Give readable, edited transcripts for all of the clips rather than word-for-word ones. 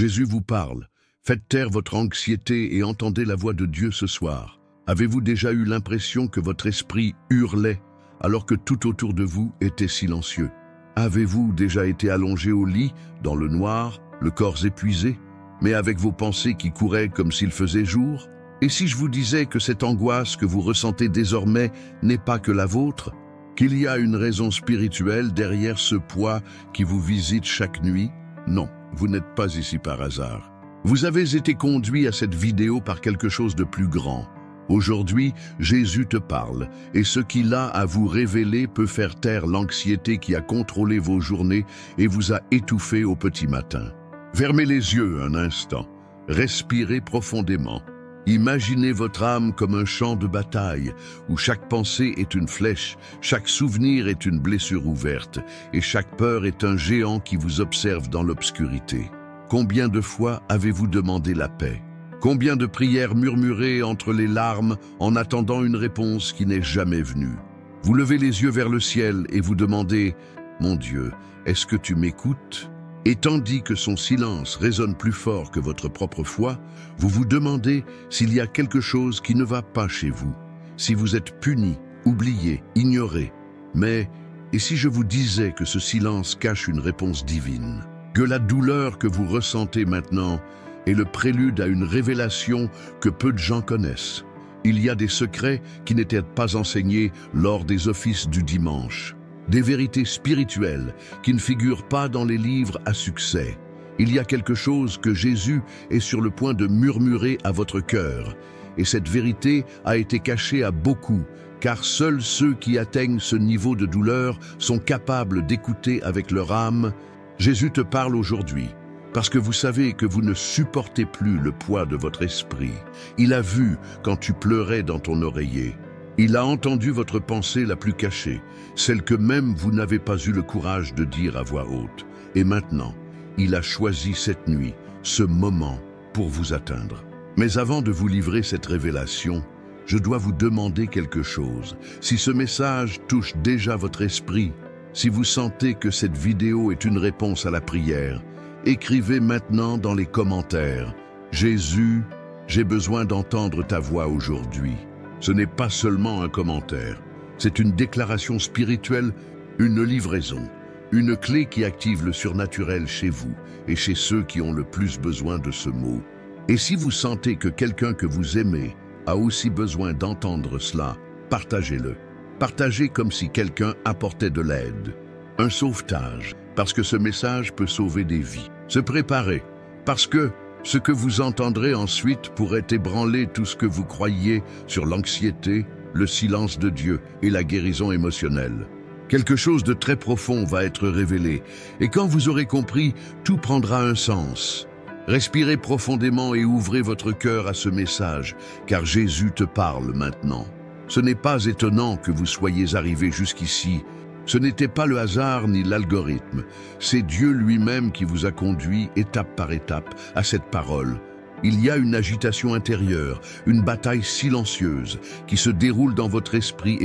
Jésus vous parle. Faites taire votre anxiété et entendez la voix de Dieu ce soir. Avez-vous déjà eu l'impression que votre esprit hurlait alors que tout autour de vous était silencieux? Avez-vous déjà été allongé au lit, dans le noir, le corps épuisé, mais avec vos pensées qui couraient comme s'il faisait jour? Et si je vous disais que cette angoisse que vous ressentez désormais n'est pas que la vôtre, qu'il y a une raison spirituelle derrière ce poids qui vous visite chaque nuit? Non, vous n'êtes pas ici par hasard. Vous avez été conduit à cette vidéo par quelque chose de plus grand. Aujourd'hui, Jésus te parle, et ce qu'il a à vous révéler peut faire taire l'anxiété qui a contrôlé vos journées et vous a étouffé au petit matin. Fermez les yeux un instant, respirez profondément. Imaginez votre âme comme un champ de bataille, où chaque pensée est une flèche, chaque souvenir est une blessure ouverte, et chaque peur est un géant qui vous observe dans l'obscurité. Combien de fois avez-vous demandé la paix? Combien de prières murmurées entre les larmes en attendant une réponse qui n'est jamais venue? Vous levez les yeux vers le ciel et vous demandez « Mon Dieu, est-ce que tu m'écoutes ?» Et tandis que son silence résonne plus fort que votre propre foi, vous vous demandez s'il y a quelque chose qui ne va pas chez vous, si vous êtes puni, oublié, ignoré. Mais, et si je vous disais que ce silence cache une réponse divine, que la douleur que vous ressentez maintenant est le prélude à une révélation que peu de gens connaissent? Il y a des secrets qui n'étaient pas enseignés lors des offices du dimanche. Des vérités spirituelles qui ne figurent pas dans les livres à succès. Il y a quelque chose que Jésus est sur le point de murmurer à votre cœur. Et cette vérité a été cachée à beaucoup, car seuls ceux qui atteignent ce niveau de douleur sont capables d'écouter avec leur âme. Jésus te parle aujourd'hui, parce que vous savez que vous ne supportez plus le poids de votre esprit. Il a vu quand tu pleurais dans ton oreiller. Il a entendu votre pensée la plus cachée, celle que même vous n'avez pas eu le courage de dire à voix haute. Et maintenant, il a choisi cette nuit, ce moment, pour vous atteindre. Mais avant de vous livrer cette révélation, je dois vous demander quelque chose. Si ce message touche déjà votre esprit, si vous sentez que cette vidéo est une réponse à la prière, écrivez maintenant dans les commentaires « Jésus, j'ai besoin d'entendre ta voix aujourd'hui ». Ce n'est pas seulement un commentaire, c'est une déclaration spirituelle, une livraison, une clé qui active le surnaturel chez vous et chez ceux qui ont le plus besoin de ce mot. Et si vous sentez que quelqu'un que vous aimez a aussi besoin d'entendre cela, partagez-le. Partagez comme si quelqu'un apportait de l'aide, un sauvetage, parce que ce message peut sauver des vies. Se préparer, parce que ce que vous entendrez ensuite pourrait ébranler tout ce que vous croyiez sur l'anxiété, le silence de Dieu et la guérison émotionnelle. Quelque chose de très profond va être révélé, et quand vous aurez compris, tout prendra un sens. Respirez profondément et ouvrez votre cœur à ce message, car Jésus te parle maintenant. Ce n'est pas étonnant que vous soyez arrivé jusqu'ici. Ce n'était pas le hasard ni l'algorithme, c'est Dieu lui-même qui vous a conduit étape par étape à cette parole. Il y a une agitation intérieure, une bataille silencieuse qui se déroule dans votre esprit,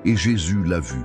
et Jésus l'a vu.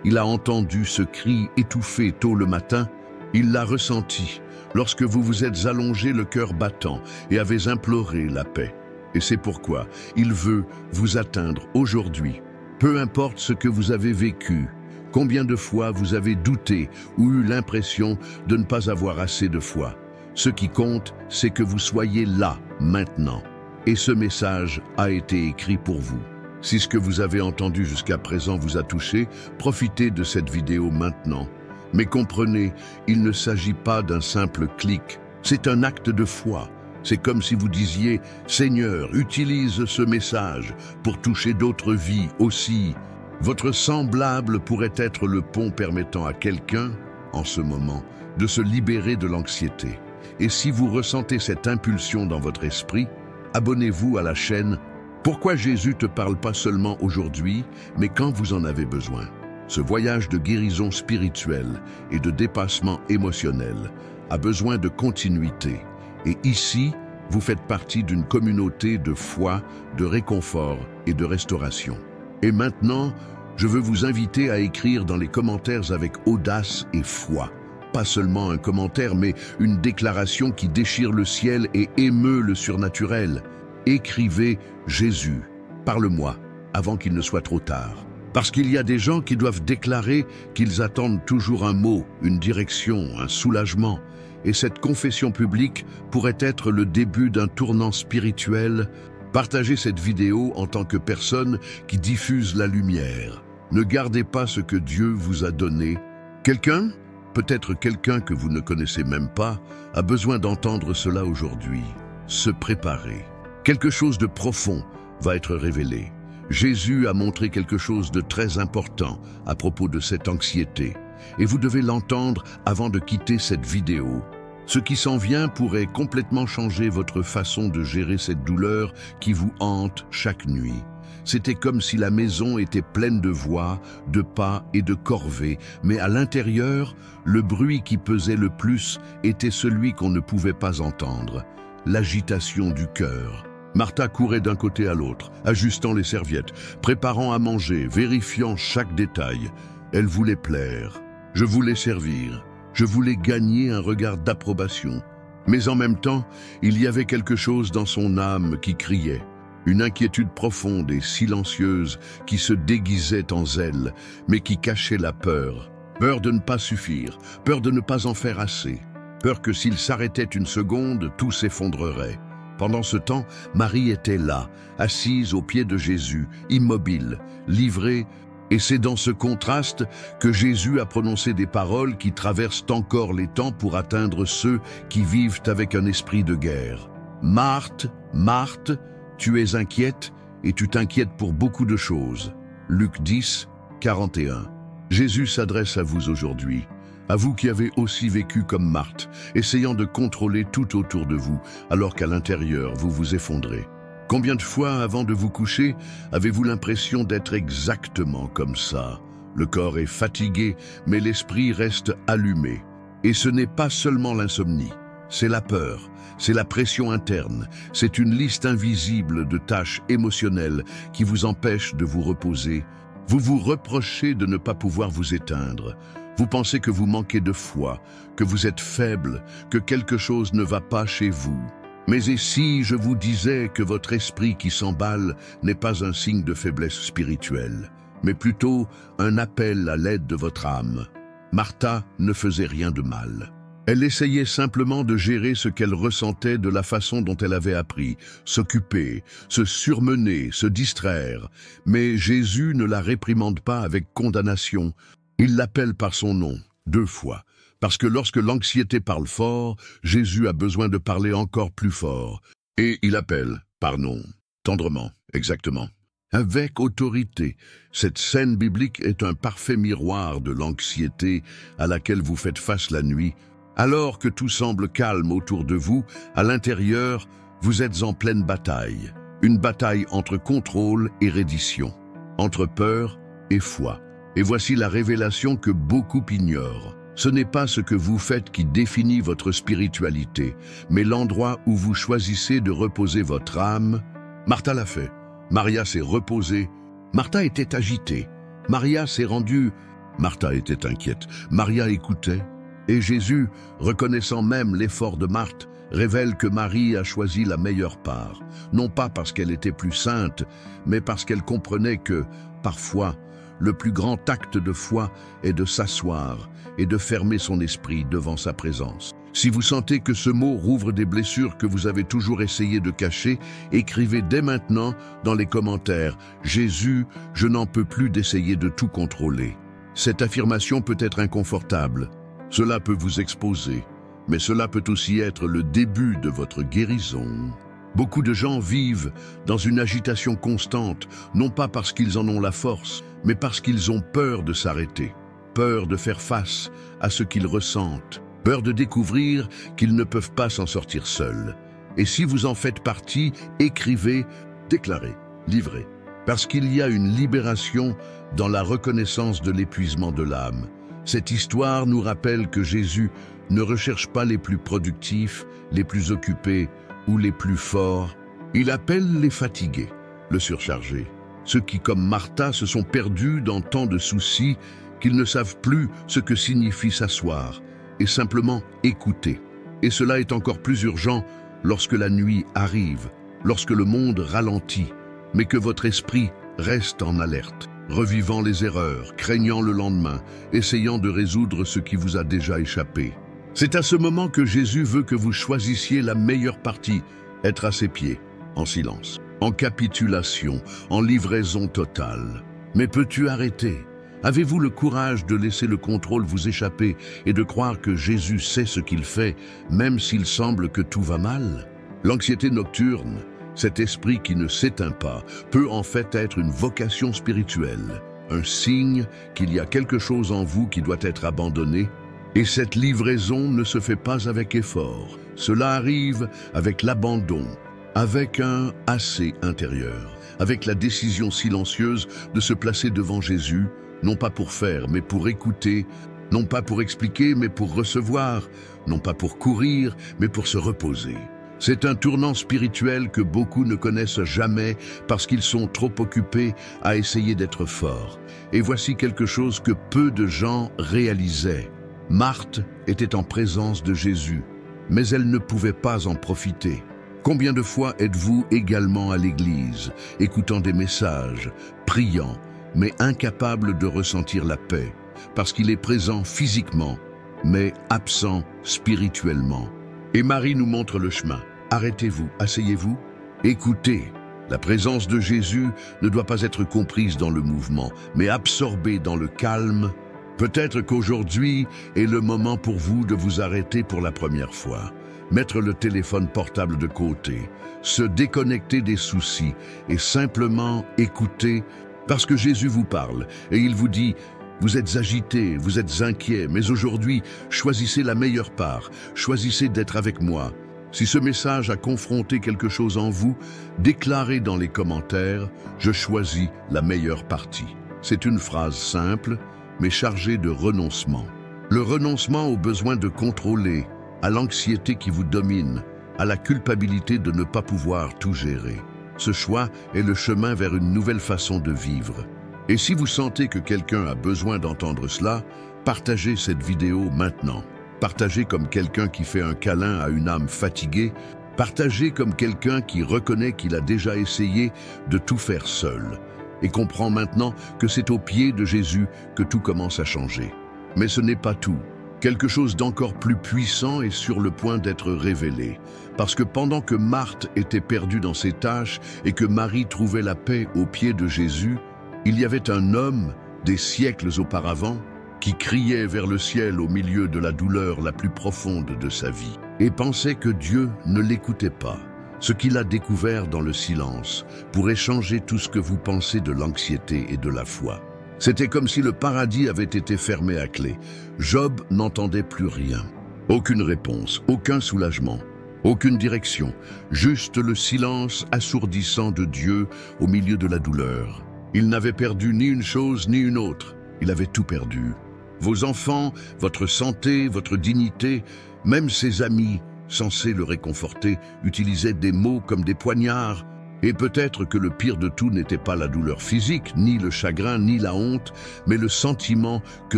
Il a entendu ce cri étouffé tôt le matin, il l'a ressenti lorsque vous vous êtes allongé le cœur battant et avez imploré la paix. Et c'est pourquoi il veut vous atteindre aujourd'hui. Peu importe ce que vous avez vécu, combien de fois vous avez douté ou eu l'impression de ne pas avoir assez de foi. Ce qui compte, c'est que vous soyez là, maintenant. Et ce message a été écrit pour vous. Si ce que vous avez entendu jusqu'à présent vous a touché, profitez de cette vidéo maintenant. Mais comprenez, il ne s'agit pas d'un simple clic, c'est un acte de foi. C'est comme si vous disiez « Seigneur, utilise ce message pour toucher d'autres vies aussi. » Votre semblable pourrait être le pont permettant à quelqu'un, en ce moment, de se libérer de l'anxiété. Et si vous ressentez cette impulsion dans votre esprit, abonnez-vous à la chaîne « Pourquoi Jésus te parle pas seulement aujourd'hui, mais quand vous en avez besoin ?» Ce voyage de guérison spirituelle et de dépassement émotionnel a besoin de continuité. Et ici, vous faites partie d'une communauté de foi, de réconfort et de restauration. Et maintenant, je veux vous inviter à écrire dans les commentaires avec audace et foi. pas seulement un commentaire, mais une déclaration qui déchire le ciel et émeut le surnaturel. Écrivez « Jésus, parle-moi » avant qu'il ne soit trop tard. Parce qu'il y a des gens qui doivent déclarer qu'ils attendent toujours un mot, une direction, un soulagement. Et cette confession publique pourrait être le début d'un tournant spirituel. Partagez cette vidéo en tant que personne qui diffuse la lumière. Ne gardez pas ce que Dieu vous a donné. Quelqu'un, peut-être quelqu'un que vous ne connaissez même pas, a besoin d'entendre cela aujourd'hui. Se préparer. Quelque chose de profond va être révélé. Jésus a montré quelque chose de très important à propos de cette anxiété. Et vous devez l'entendre avant de quitter cette vidéo. Ce qui s'en vient pourrait complètement changer votre façon de gérer cette douleur qui vous hante chaque nuit. C'était comme si la maison était pleine de voix, de pas et de corvées, mais à l'intérieur, le bruit qui pesait le plus était celui qu'on ne pouvait pas entendre, l'agitation du cœur. Martha courait d'un côté à l'autre, ajustant les serviettes, préparant à manger, vérifiant chaque détail. Elle voulait plaire. Je voulais servir. Je voulais gagner un regard d'approbation. Mais en même temps, il y avait quelque chose dans son âme qui criait. Une inquiétude profonde et silencieuse qui se déguisait en zèle, mais qui cachait la peur. Peur de ne pas suffire, peur de ne pas en faire assez. Peur que s'il s'arrêtait une seconde, tout s'effondrerait. Pendant ce temps, Marie était là, assise aux pieds de Jésus, immobile, livrée, et c'est dans ce contraste que Jésus a prononcé des paroles qui traversent encore les temps pour atteindre ceux qui vivent avec un esprit de guerre. « Marthe, Marthe, tu es inquiète et tu t'inquiètes pour beaucoup de choses. » Luc 10, 41. Jésus s'adresse à vous aujourd'hui. À vous qui avez aussi vécu comme Marthe, essayant de contrôler tout autour de vous, alors qu'à l'intérieur, vous vous effondrez. Combien de fois, avant de vous coucher, avez-vous l'impression d'être exactement comme ça? Le corps est fatigué, mais l'esprit reste allumé. Et ce n'est pas seulement l'insomnie, c'est la peur, c'est la pression interne, c'est une liste invisible de tâches émotionnelles qui vous empêchent de vous reposer. Vous vous reprochez de ne pas pouvoir vous éteindre. Vous pensez que vous manquez de foi, que vous êtes faible, que quelque chose ne va pas chez vous. Mais et si je vous disais que votre esprit qui s'emballe n'est pas un signe de faiblesse spirituelle, mais plutôt un appel à l'aide de votre âme? Martha ne faisait rien de mal. Elle essayait simplement de gérer ce qu'elle ressentait de la façon dont elle avait appris, s'occuper, se surmener, se distraire. Mais Jésus ne la réprimande pas avec condamnation. Il l'appelle par son nom, 2 fois, parce que lorsque l'anxiété parle fort, Jésus a besoin de parler encore plus fort. Et il appelle par nom, tendrement, exactement, avec autorité. Cette scène biblique est un parfait miroir de l'anxiété à laquelle vous faites face la nuit. Alors que tout semble calme autour de vous, à l'intérieur, vous êtes en pleine bataille. Une bataille entre contrôle et reddition, entre peur et foi. Et voici la révélation que beaucoup ignorent. Ce n'est pas ce que vous faites qui définit votre spiritualité, mais l'endroit où vous choisissez de reposer votre âme. Martha l'a fait. Maria s'est reposée. Martha était agitée. Maria s'est rendue. Martha était inquiète. Maria écoutait. Et Jésus, reconnaissant même l'effort de Marthe, révèle que Marie a choisi la meilleure part. Non pas parce qu'elle était plus sainte, mais parce qu'elle comprenait que, parfois, le plus grand acte de foi est de s'asseoir et de fermer son esprit devant sa présence. Si vous sentez que ce mot rouvre des blessures que vous avez toujours essayé de cacher, écrivez dès maintenant dans les commentaires « Jésus, je n'en peux plus d'essayer de tout contrôler ». Cette affirmation peut être inconfortable. Cela peut vous exposer, mais cela peut aussi être le début de votre guérison. Beaucoup de gens vivent dans une agitation constante, non pas parce qu'ils en ont la force, mais parce qu'ils ont peur de s'arrêter, peur de faire face à ce qu'ils ressentent, peur de découvrir qu'ils ne peuvent pas s'en sortir seuls. Et si vous en faites partie, écrivez, déclarez, livrez. Parce qu'il y a une libération dans la reconnaissance de l'épuisement de l'âme. Cette histoire nous rappelle que Jésus ne recherche pas les plus productifs, les plus occupés ou les plus forts. Il appelle les fatigués, le surchargé, ceux qui, comme Martha, se sont perdus dans tant de soucis qu'ils ne savent plus ce que signifie s'asseoir. et simplement écouter. Et cela est encore plus urgent lorsque la nuit arrive, lorsque le monde ralentit, mais que votre esprit reste en alerte, revivant les erreurs, craignant le lendemain, essayant de résoudre ce qui vous a déjà échappé. C'est à ce moment que Jésus veut que vous choisissiez la meilleure partie, être à ses pieds, en silence, en capitulation, en livraison totale. Mais peux-tu arrêter? Avez-vous le courage de laisser le contrôle vous échapper et de croire que Jésus sait ce qu'il fait, même s'il semble que tout va mal? L'anxiété nocturne, cet esprit qui ne s'éteint pas, peut en fait être une vocation spirituelle, un signe qu'il y a quelque chose en vous qui doit être abandonné. Et cette livraison ne se fait pas avec effort. Cela arrive avec l'abandon, avec un « assez » intérieur, avec la décision silencieuse de se placer devant Jésus, non pas pour faire, mais pour écouter, non pas pour expliquer, mais pour recevoir, non pas pour courir, mais pour se reposer. C'est un tournant spirituel que beaucoup ne connaissent jamais parce qu'ils sont trop occupés à essayer d'être forts. Et voici quelque chose que peu de gens réalisaient. Marthe était en présence de Jésus, mais elle ne pouvait pas en profiter. Combien de fois êtes-vous également à l'église, écoutant des messages, priant, mais incapable de ressentir la paix, parce qu'il est présent physiquement, mais absent spirituellement? Et Marie nous montre le chemin. Arrêtez-vous, asseyez-vous, écoutez. La présence de Jésus ne doit pas être comprise dans le mouvement, mais absorbée dans le calme. Peut-être qu'aujourd'hui est le moment pour vous de vous arrêter pour la première fois, mettre le téléphone portable de côté, se déconnecter des soucis et simplement écouter, parce que Jésus vous parle et il vous dit « Vous êtes agité, vous êtes inquiet, mais aujourd'hui, choisissez la meilleure part, choisissez d'être avec moi. » Si ce message a confronté quelque chose en vous, déclarez dans les commentaires « Je choisis la meilleure partie ». C'est une phrase simple, mais chargée de renoncement. Le renoncement au besoin de contrôler, à l'anxiété qui vous domine, à la culpabilité de ne pas pouvoir tout gérer. Ce choix est le chemin vers une nouvelle façon de vivre. Et si vous sentez que quelqu'un a besoin d'entendre cela, partagez cette vidéo maintenant. Partagez comme quelqu'un qui fait un câlin à une âme fatiguée. Partagez comme quelqu'un qui reconnaît qu'il a déjà essayé de tout faire seul et comprend maintenant que c'est au pied de Jésus que tout commence à changer. Mais ce n'est pas tout. Quelque chose d'encore plus puissant est sur le point d'être révélé. Parce que pendant que Marthe était perdue dans ses tâches et que Marie trouvait la paix au pied de Jésus, il y avait un homme, des siècles auparavant, qui criait vers le ciel au milieu de la douleur la plus profonde de sa vie et pensait que Dieu ne l'écoutait pas. Ce qu'il a découvert dans le silence pourrait changer tout ce que vous pensez de l'anxiété et de la foi. C'était comme si le paradis avait été fermé à clé. Job n'entendait plus rien. Aucune réponse, aucun soulagement, aucune direction, juste le silence assourdissant de Dieu au milieu de la douleur. Il n'avait perdu ni une chose ni une autre. Il avait tout perdu. Vos enfants, votre santé, votre dignité, même ses amis, censés le réconforter, utilisaient des mots comme des poignards. Et peut-être que le pire de tout n'était pas la douleur physique, ni le chagrin, ni la honte, mais le sentiment que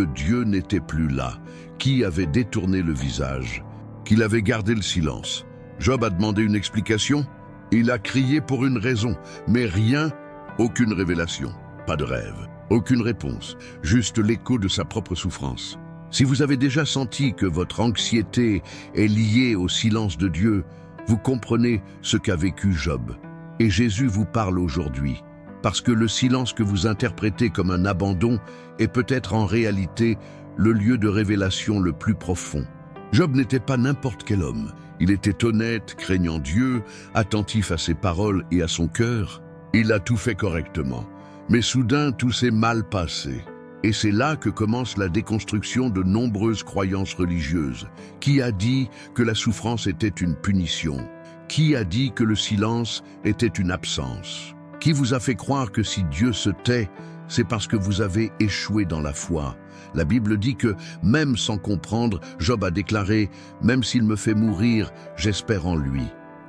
Dieu n'était plus là, qui avait détourné le visage, qu'il avait gardé le silence. Job a demandé une explication. Il a crié pour une raison, mais rien, aucune révélation, pas de rêve. Aucune réponse, juste l'écho de sa propre souffrance. Si vous avez déjà senti que votre anxiété est liée au silence de Dieu, vous comprenez ce qu'a vécu Job. Et Jésus vous parle aujourd'hui, parce que le silence que vous interprétez comme un abandon est peut-être en réalité le lieu de révélation le plus profond. Job n'était pas n'importe quel homme. Il était honnête, craignant Dieu, attentif à ses paroles et à son cœur. Il a tout fait correctement. Mais soudain, tout s'est mal passé. Et c'est là que commence la déconstruction de nombreuses croyances religieuses. Qui a dit que la souffrance était une punition? Qui a dit que le silence était une absence? Qui vous a fait croire que si Dieu se tait, c'est parce que vous avez échoué dans la foi? La Bible dit que, même sans comprendre, Job a déclaré « Même s'il me fait mourir, j'espère en lui ».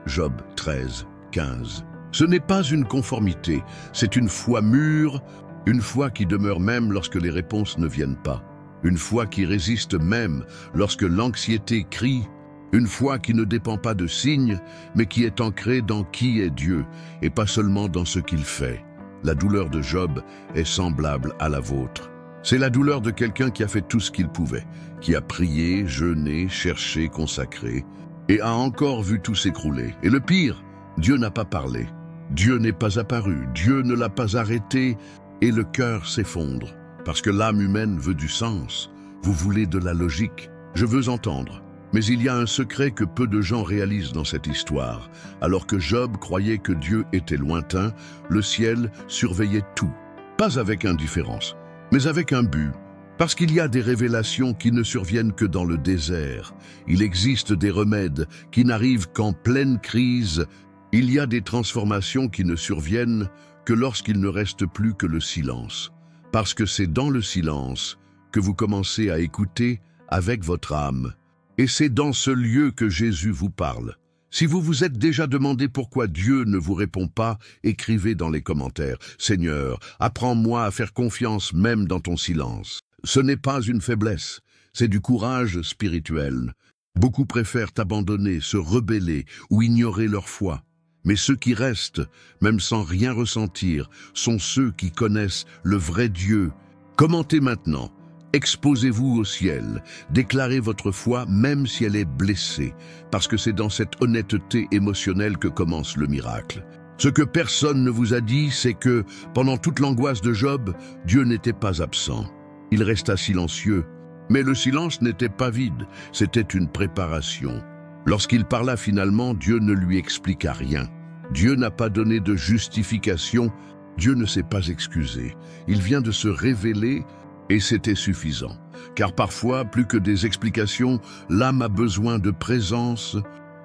Job 13, 15. Ce n'est pas une conformité, c'est une foi mûre, une foi qui demeure même lorsque les réponses ne viennent pas. une foi qui résiste même lorsque l'anxiété crie, une foi qui ne dépend pas de signes, mais qui est ancrée dans qui est Dieu, et pas seulement dans ce qu'il fait. La douleur de Job est semblable à la vôtre. C'est la douleur de quelqu'un qui a fait tout ce qu'il pouvait, qui a prié, jeûné, cherché, consacré, et a encore vu tout s'écrouler. Et le pire, Dieu n'a pas parlé. Dieu n'est pas apparu, Dieu ne l'a pas arrêté, et le cœur s'effondre. Parce que l'âme humaine veut du sens. Vous voulez de la logique. Je veux entendre. Mais il y a un secret que peu de gens réalisent dans cette histoire. Alors que Job croyait que Dieu était lointain, le ciel surveillait tout. Pas avec indifférence, mais avec un but. Parce qu'il y a des révélations qui ne surviennent que dans le désert. Il existe des remèdes qui n'arrivent qu'en pleine crise. Il y a des transformations qui ne surviennent que lorsqu'il ne reste plus que le silence. Parce que c'est dans le silence que vous commencez à écouter avec votre âme. Et c'est dans ce lieu que Jésus vous parle. Si vous vous êtes déjà demandé pourquoi Dieu ne vous répond pas, écrivez dans les commentaires « Seigneur, apprends-moi à faire confiance même dans ton silence ». Ce n'est pas une faiblesse, c'est du courage spirituel. Beaucoup préfèrent abandonner, se rebeller ou ignorer leur foi. Mais ceux qui restent, même sans rien ressentir, sont ceux qui connaissent le vrai Dieu. Commentez maintenant. Exposez-vous au ciel, déclarez votre foi même si elle est blessée, parce que c'est dans cette honnêteté émotionnelle que commence le miracle. Ce que personne ne vous a dit, c'est que, pendant toute l'angoisse de Job, Dieu n'était pas absent. Il resta silencieux, mais le silence n'était pas vide, c'était une préparation. Lorsqu'il parla finalement, Dieu ne lui expliqua rien. Dieu n'a pas donné de justification, Dieu ne s'est pas excusé. Il vient de se révéler. Et c'était suffisant, car parfois, plus que des explications, l'âme a besoin de présence.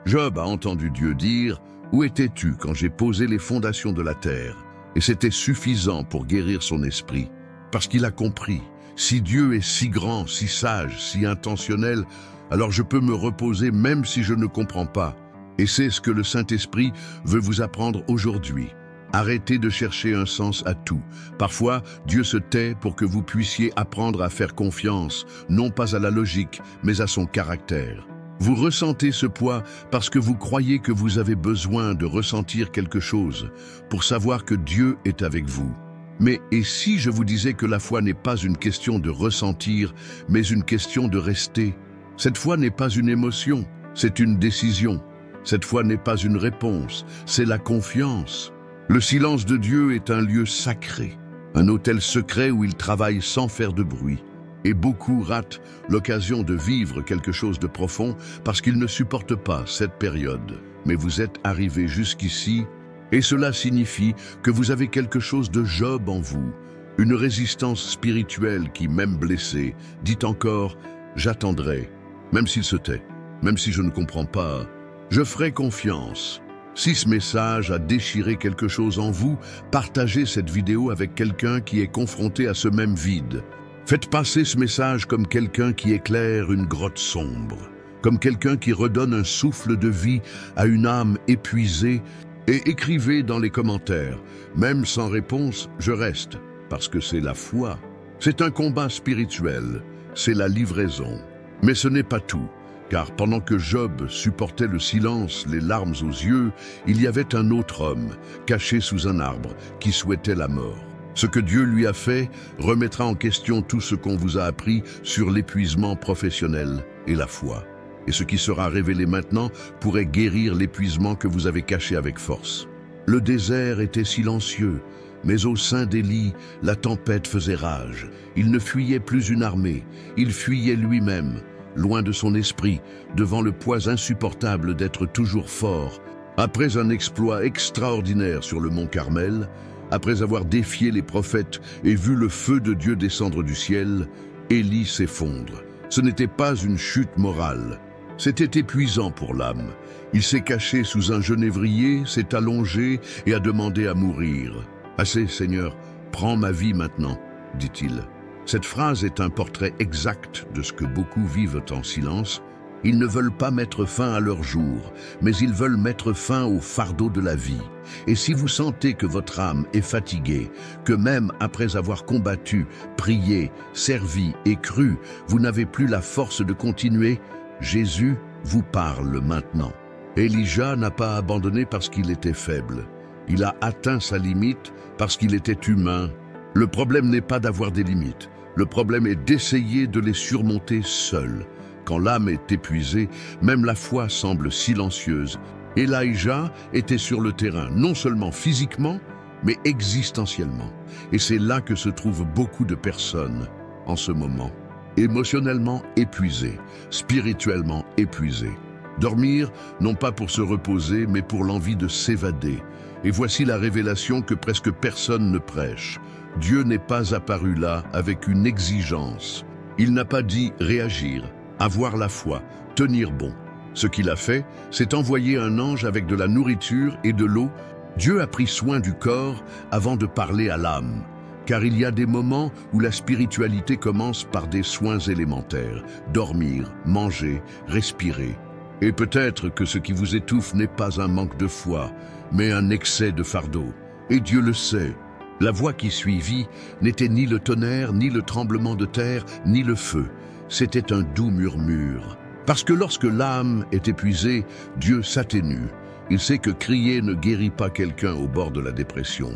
Job a entendu Dieu dire « Où étais-tu quand j'ai posé les fondations de la terre ?» Et c'était suffisant pour guérir son esprit, parce qu'il a compris, si Dieu est si grand, si sage, si intentionnel, alors je peux me reposer même si je ne comprends pas. Et c'est ce que le Saint-Esprit veut vous apprendre aujourd'hui. Arrêtez de chercher un sens à tout. Parfois, Dieu se tait pour que vous puissiez apprendre à faire confiance, non pas à la logique, mais à son caractère. Vous ressentez ce poids parce que vous croyez que vous avez besoin de ressentir quelque chose pour savoir que Dieu est avec vous. Mais et si je vous disais que la foi n'est pas une question de ressentir, mais une question de rester? Cette foi n'est pas une émotion, c'est une décision. Cette foi n'est pas une réponse, c'est la confiance. Le silence de Dieu est un lieu sacré, un autel secret où il travaille sans faire de bruit. Et beaucoup ratent l'occasion de vivre quelque chose de profond parce qu'ils ne supportent pas cette période. Mais vous êtes arrivés jusqu'ici et cela signifie que vous avez quelque chose de Job en vous, une résistance spirituelle qui, même blessée, dit encore « J'attendrai, même s'il se tait, même si je ne comprends pas, je ferai confiance ». Si ce message a déchiré quelque chose en vous, partagez cette vidéo avec quelqu'un qui est confronté à ce même vide. Faites passer ce message comme quelqu'un qui éclaire une grotte sombre, comme quelqu'un qui redonne un souffle de vie à une âme épuisée, et écrivez dans les commentaires, même sans réponse, je reste, parce que c'est la foi. C'est un combat spirituel, c'est la livraison. Mais ce n'est pas tout. Car pendant que Job supportait le silence, les larmes aux yeux, il y avait un autre homme, caché sous un arbre, qui souhaitait la mort. Ce que Dieu lui a fait remettra en question tout ce qu'on vous a appris sur l'épuisement professionnel et la foi. Et ce qui sera révélé maintenant pourrait guérir l'épuisement que vous avez caché avec force. Le désert était silencieux, mais au sein d'Élie, la tempête faisait rage. Il ne fuyait plus une armée, il fuyait lui-même. Loin de son esprit, devant le poids insupportable d'être toujours fort. Après un exploit extraordinaire sur le mont Carmel, après avoir défié les prophètes et vu le feu de Dieu descendre du ciel, Élie s'effondre. Ce n'était pas une chute morale, c'était épuisant pour l'âme. Il s'est caché sous un genévrier, s'est allongé et a demandé à mourir. « Assez, Seigneur, prends ma vie maintenant », dit-il. Cette phrase est un portrait exact de ce que beaucoup vivent en silence, Ils ne veulent pas mettre fin à leur jour, mais ils veulent mettre fin au fardeau de la vie. Et si vous sentez que votre âme est fatiguée, que même après avoir combattu, prié, servi et cru, vous n'avez plus la force de continuer, Jésus vous parle maintenant. Élisha n'a pas abandonné parce qu'il était faible. Il a atteint sa limite parce qu'il était humain. Le problème n'est pas d'avoir des limites. Le problème est d'essayer de les surmonter seul. Quand l'âme est épuisée, même la foi semble silencieuse. Élisha était sur le terrain, non seulement physiquement, mais existentiellement. Et c'est là que se trouvent beaucoup de personnes en ce moment. Émotionnellement épuisées, spirituellement épuisées. Dormir, non pas pour se reposer, mais pour l'envie de s'évader. Et voici la révélation que presque personne ne prêche. Dieu n'est pas apparu là avec une exigence. Il n'a pas dit réagir, avoir la foi, tenir bon. Ce qu'il a fait, c'est envoyer un ange avec de la nourriture et de l'eau. Dieu a pris soin du corps avant de parler à l'âme. Car il y a des moments où la spiritualité commence par des soins élémentaires. Dormir, manger, respirer. Et peut-être que ce qui vous étouffe n'est pas un manque de foi, mais un excès de fardeau. Et Dieu le sait. La voix qui suivit n'était ni le tonnerre, ni le tremblement de terre, ni le feu. C'était un doux murmure. Parce que lorsque l'âme est épuisée, Dieu s'atténue. Il sait que crier ne guérit pas quelqu'un au bord de la dépression.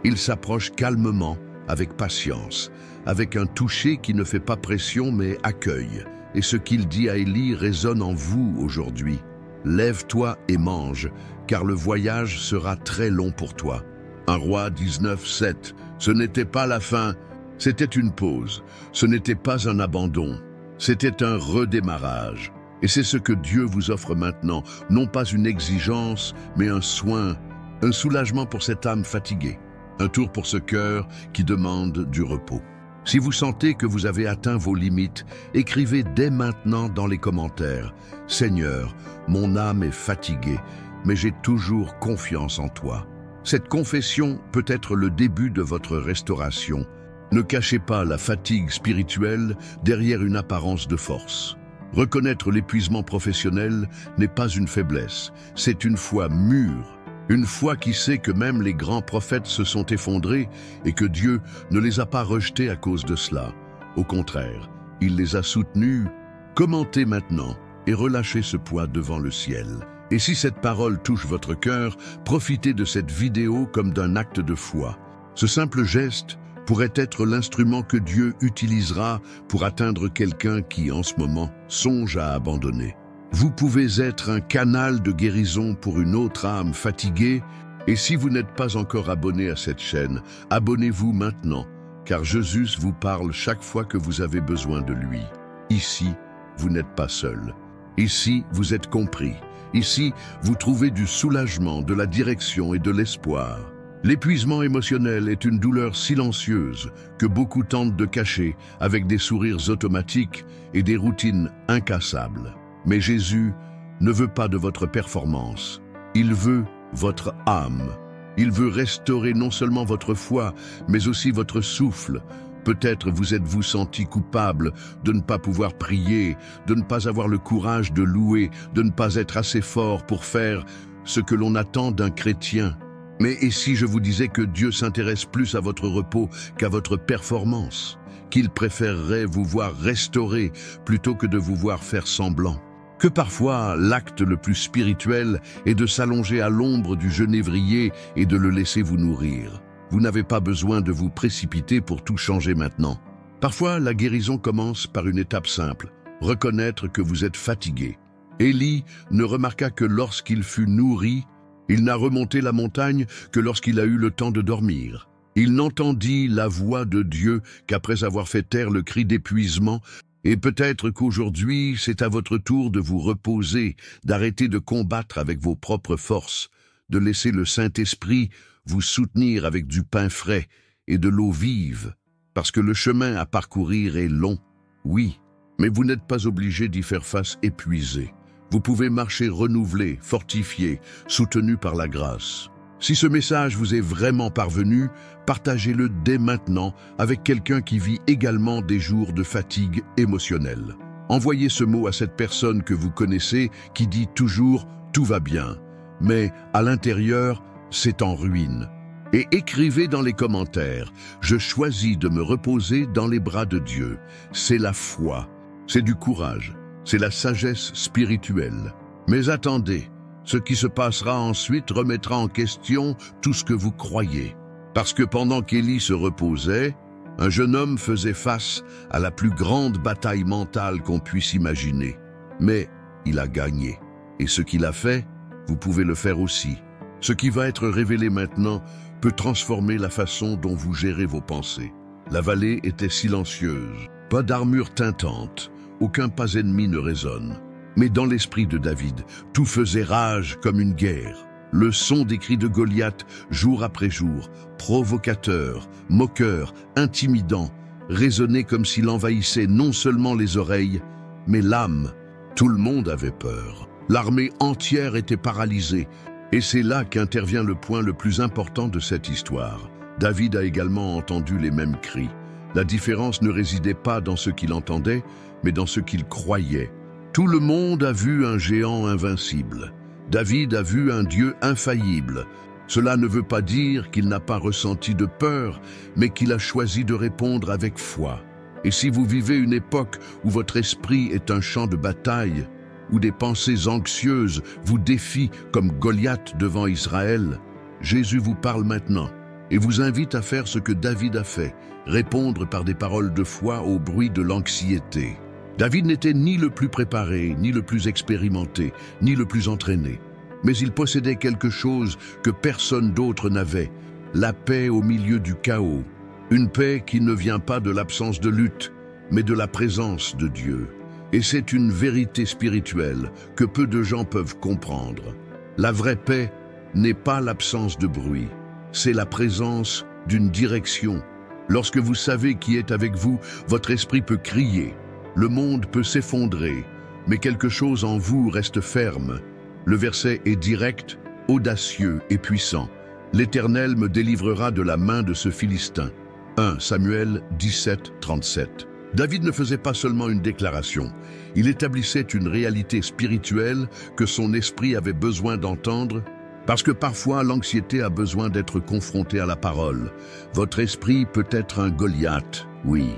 Il s'approche calmement, avec patience, avec un toucher qui ne fait pas pression mais accueille. Et ce qu'il dit à Élie résonne en vous aujourd'hui. Lève-toi et mange, car le voyage sera très long pour toi. 1 Roi 19:7. Ce n'était pas la fin, c'était une pause. Ce n'était pas un abandon, c'était un redémarrage. Et c'est ce que Dieu vous offre maintenant, non pas une exigence, mais un soin, un soulagement pour cette âme fatiguée, un tour pour ce cœur qui demande du repos. Si vous sentez que vous avez atteint vos limites, écrivez dès maintenant dans les commentaires « Seigneur, mon âme est fatiguée, mais j'ai toujours confiance en toi ». Cette confession peut être le début de votre restauration. Ne cachez pas la fatigue spirituelle derrière une apparence de force. Reconnaître l'épuisement professionnel n'est pas une faiblesse, c'est une foi mûre. Une foi qui sait que même les grands prophètes se sont effondrés et que Dieu ne les a pas rejetés à cause de cela. Au contraire, il les a soutenus. Commentez maintenant et relâchez ce poids devant le ciel. Et si cette parole touche votre cœur, profitez de cette vidéo comme d'un acte de foi. Ce simple geste pourrait être l'instrument que Dieu utilisera pour atteindre quelqu'un qui, en ce moment, songe à abandonner. Vous pouvez être un canal de guérison pour une autre âme fatiguée, et si vous n'êtes pas encore abonné à cette chaîne, abonnez-vous maintenant, car Jésus vous parle chaque fois que vous avez besoin de lui. Ici, vous n'êtes pas seul. Ici, vous êtes compris. Ici, vous trouvez du soulagement, de la direction et de l'espoir. L'épuisement émotionnel est une douleur silencieuse que beaucoup tentent de cacher avec des sourires automatiques et des routines incassables. Mais Jésus ne veut pas de votre performance, il veut votre âme. Il veut restaurer non seulement votre foi, mais aussi votre souffle. Peut-être vous êtes-vous senti coupable de ne pas pouvoir prier, de ne pas avoir le courage de louer, de ne pas être assez fort pour faire ce que l'on attend d'un chrétien. Mais et si je vous disais que Dieu s'intéresse plus à votre repos qu'à votre performance, qu'il préférerait vous voir restaurer plutôt que de vous voir faire semblant? Que parfois l'acte le plus spirituel est de s'allonger à l'ombre du genévrier et de le laisser vous nourrir. Vous n'avez pas besoin de vous précipiter pour tout changer maintenant. Parfois, la guérison commence par une étape simple, reconnaître que vous êtes fatigué. Élie ne remarqua que lorsqu'il fut nourri, il n'a remonté la montagne que lorsqu'il a eu le temps de dormir. Il n'entendit la voix de Dieu qu'après avoir fait taire le cri d'épuisement. Et peut-être qu'aujourd'hui, c'est à votre tour de vous reposer, d'arrêter de combattre avec vos propres forces, de laisser le Saint-Esprit vous soutenir avec du pain frais et de l'eau vive, parce que le chemin à parcourir est long, oui, mais vous n'êtes pas obligé d'y faire face épuisé. Vous pouvez marcher renouvelé, fortifié, soutenu par la grâce. Si ce message vous est vraiment parvenu, partagez-le dès maintenant avec quelqu'un qui vit également des jours de fatigue émotionnelle. Envoyez ce mot à cette personne que vous connaissez qui dit toujours « tout va bien », mais à l'intérieur, c'est en ruine. Et écrivez dans les commentaires « Je choisis de me reposer dans les bras de Dieu ». C'est la foi, c'est du courage, c'est la sagesse spirituelle. Mais attendez, ce qui se passera ensuite remettra en question tout ce que vous croyez. Parce que pendant qu'Élie se reposait, un jeune homme faisait face à la plus grande bataille mentale qu'on puisse imaginer. Mais il a gagné. Et ce qu'il a fait, vous pouvez le faire aussi. Ce qui va être révélé maintenant peut transformer la façon dont vous gérez vos pensées. La vallée était silencieuse, pas d'armure teintante, aucun pas ennemi ne résonne. Mais dans l'esprit de David, tout faisait rage comme une guerre. Le son des cris de Goliath, jour après jour, provocateur, moqueur, intimidant, résonnait comme s'il envahissait non seulement les oreilles, mais l'âme. Tout le monde avait peur. L'armée entière était paralysée. Et c'est là qu'intervient le point le plus important de cette histoire. David a également entendu les mêmes cris. La différence ne résidait pas dans ce qu'il entendait, mais dans ce qu'il croyait. Tout le monde a vu un géant invincible. David a vu un Dieu infaillible. Cela ne veut pas dire qu'il n'a pas ressenti de peur, mais qu'il a choisi de répondre avec foi. Et si vous vivez une époque où votre esprit est un champ de bataille, où des pensées anxieuses vous défient comme Goliath devant Israël, Jésus vous parle maintenant et vous invite à faire ce que David a fait, répondre par des paroles de foi au bruit de l'anxiété. David n'était ni le plus préparé, ni le plus expérimenté, ni le plus entraîné. Mais il possédait quelque chose que personne d'autre n'avait, la paix au milieu du chaos. Une paix qui ne vient pas de l'absence de lutte, mais de la présence de Dieu. Et c'est une vérité spirituelle que peu de gens peuvent comprendre. La vraie paix n'est pas l'absence de bruit, c'est la présence d'une direction. Lorsque vous savez qui est avec vous, votre esprit peut crier. Le monde peut s'effondrer, mais quelque chose en vous reste ferme. Le verset est direct, audacieux et puissant. L'Éternel me délivrera de la main de ce Philistin. 1 Samuel 17, 37. David ne faisait pas seulement une déclaration, il établissait une réalité spirituelle que son esprit avait besoin d'entendre, parce que parfois l'anxiété a besoin d'être confrontée à la parole. Votre esprit peut être un Goliath, oui.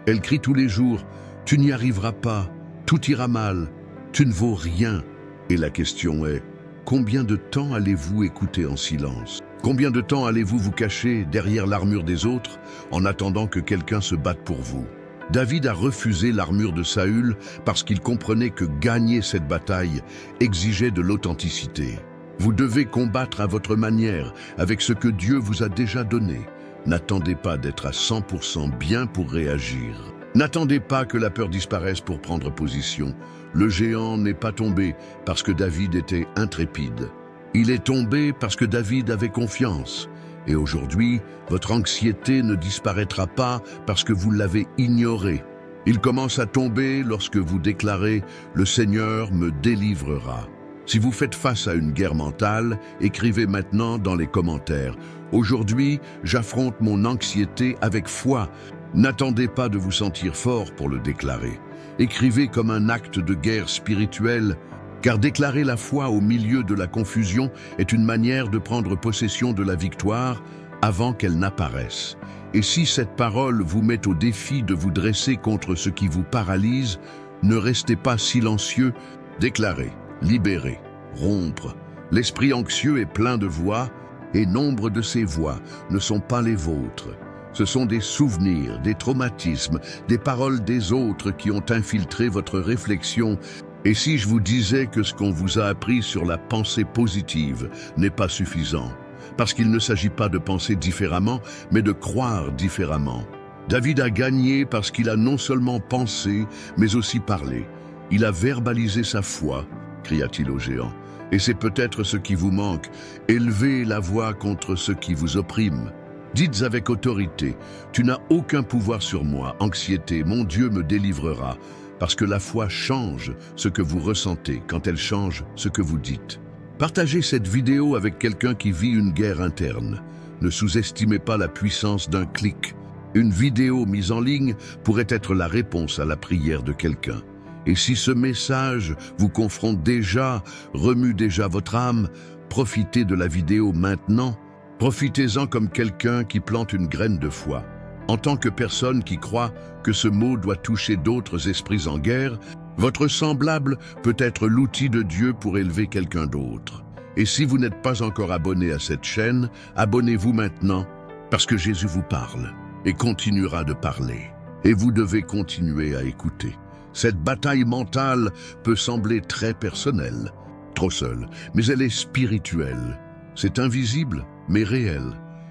Elle crie tous les jours. Tu n'y arriveras pas, tout ira mal, tu ne vaux rien. Et la question est, combien de temps allez-vous écouter en silence? Combien de temps allez-vous vous cacher derrière l'armure des autres en attendant que quelqu'un se batte pour vous? David a refusé l'armure de Saül parce qu'il comprenait que gagner cette bataille exigeait de l'authenticité. Vous devez combattre à votre manière, avec ce que Dieu vous a déjà donné. N'attendez pas d'être à 100% bien pour réagir. N'attendez pas que la peur disparaisse pour prendre position. Le géant n'est pas tombé parce que David était intrépide. Il est tombé parce que David avait confiance. Et aujourd'hui, votre anxiété ne disparaîtra pas parce que vous l'avez ignorée. Il commence à tomber lorsque vous déclarez « Le Seigneur me délivrera ». Si vous faites face à une guerre mentale, écrivez maintenant dans les commentaires « Aujourd'hui, j'affronte mon anxiété avec foi ». N'attendez pas de vous sentir fort pour le déclarer. Écrivez comme un acte de guerre spirituelle, car déclarer la foi au milieu de la confusion est une manière de prendre possession de la victoire avant qu'elle n'apparaisse. Et si cette parole vous met au défi de vous dresser contre ce qui vous paralyse, ne restez pas silencieux, déclarez, libérez, rompre. L'esprit anxieux est plein de voix, et nombre de ces voix ne sont pas les vôtres. Ce sont des souvenirs, des traumatismes, des paroles des autres qui ont infiltré votre réflexion. Et si je vous disais que ce qu'on vous a appris sur la pensée positive n'est pas suffisant, parce qu'il ne s'agit pas de penser différemment, mais de croire différemment. David a gagné parce qu'il a non seulement pensé, mais aussi parlé. Il a verbalisé sa foi, cria-t-il au géant. Et c'est peut-être ce qui vous manque. Élevez la voix contre ceux qui vous oppriment. Dites avec autorité, « Tu n'as aucun pouvoir sur moi, anxiété, mon Dieu me délivrera ». Parce que la foi change ce que vous ressentez quand elle change ce que vous dites. Partagez cette vidéo avec quelqu'un qui vit une guerre interne. Ne sous-estimez pas la puissance d'un clic. Une vidéo mise en ligne pourrait être la réponse à la prière de quelqu'un. Et si ce message vous confronte déjà, remue déjà votre âme, profitez de la vidéo maintenant. Profitez-en comme quelqu'un qui plante une graine de foi. En tant que personne qui croit que ce mot doit toucher d'autres esprits en guerre, votre semblable peut être l'outil de Dieu pour élever quelqu'un d'autre. Et si vous n'êtes pas encore abonné à cette chaîne, abonnez-vous maintenant, parce que Jésus vous parle et continuera de parler. Et vous devez continuer à écouter. Cette bataille mentale peut sembler très personnelle, trop seule, mais elle est spirituelle. C'est invisible, mais réel.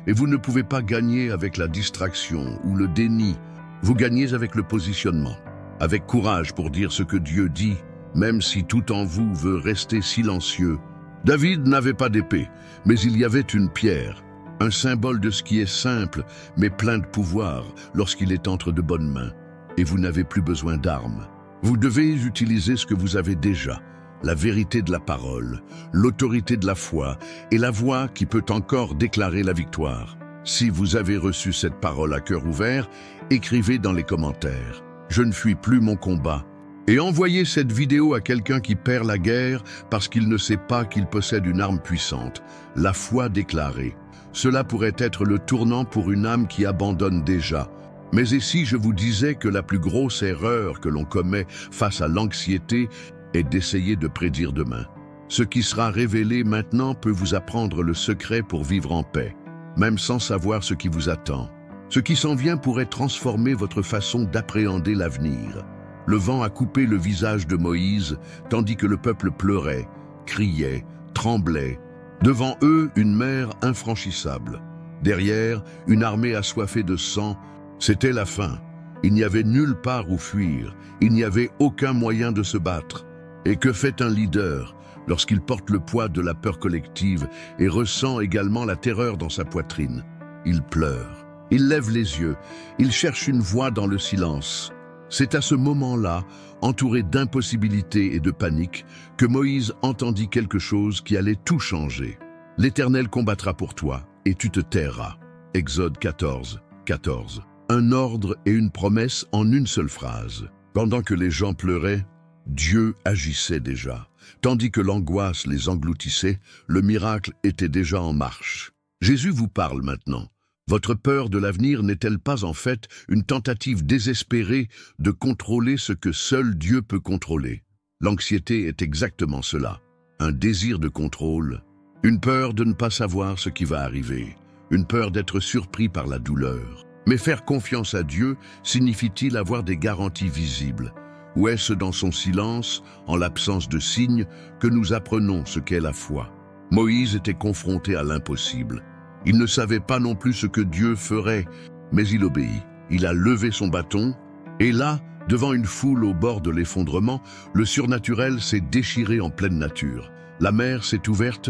Et vous ne pouvez pas gagner avec la distraction ou le déni. Vous gagnez avec le positionnement, avec courage pour dire ce que Dieu dit, même si tout en vous veut rester silencieux. David n'avait pas d'épée, mais il y avait une pierre, un symbole de ce qui est simple, mais plein de pouvoir lorsqu'il est entre de bonnes mains. Et vous n'avez plus besoin d'armes. Vous devez utiliser ce que vous avez déjà, la vérité de la parole, l'autorité de la foi et la voix qui peut encore déclarer la victoire. Si vous avez reçu cette parole à cœur ouvert, écrivez dans les commentaires « Je ne fuis plus mon combat » et envoyez cette vidéo à quelqu'un qui perd la guerre parce qu'il ne sait pas qu'il possède une arme puissante, la foi déclarée. Cela pourrait être le tournant pour une âme qui abandonne déjà. Mais et si je vous disais que la plus grosse erreur que l'on commet face à l'anxiété est d'essayer de prédire demain? Ce qui sera révélé maintenant peut vous apprendre le secret pour vivre en paix, même sans savoir ce qui vous attend. Ce qui s'en vient pourrait transformer votre façon d'appréhender l'avenir. Le vent a coupé le visage de Moïse, tandis que le peuple pleurait, criait, tremblait. Devant eux, une mer infranchissable. Derrière, une armée assoiffée de sang. C'était la fin. Il n'y avait nulle part où fuir. Il n'y avait aucun moyen de se battre. Et que fait un leader lorsqu'il porte le poids de la peur collective et ressent également la terreur dans sa poitrine? Il pleure. Il lève les yeux. Il cherche une voie dans le silence. C'est à ce moment-là, entouré d'impossibilités et de panique, que Moïse entendit quelque chose qui allait tout changer. « L'Éternel combattra pour toi, et tu te tairas. » Exode 14, 14. Un ordre et une promesse en une seule phrase. Pendant que les gens pleuraient, Dieu agissait déjà. Tandis que l'angoisse les engloutissait, le miracle était déjà en marche. Jésus vous parle maintenant. Votre peur de l'avenir n'est-elle pas en fait une tentative désespérée de contrôler ce que seul Dieu peut contrôler? L'anxiété est exactement cela. Un désir de contrôle, une peur de ne pas savoir ce qui va arriver, une peur d'être surpris par la douleur. Mais faire confiance à Dieu signifie-t-il avoir des garanties visibles? Ou est-ce dans son silence, en l'absence de signes, que nous apprenons ce qu'est la foi? Moïse était confronté à l'impossible. Il ne savait pas non plus ce que Dieu ferait, mais il obéit. Il a levé son bâton, et là, devant une foule au bord de l'effondrement, le surnaturel s'est déchiré en pleine nature. La mer s'est ouverte,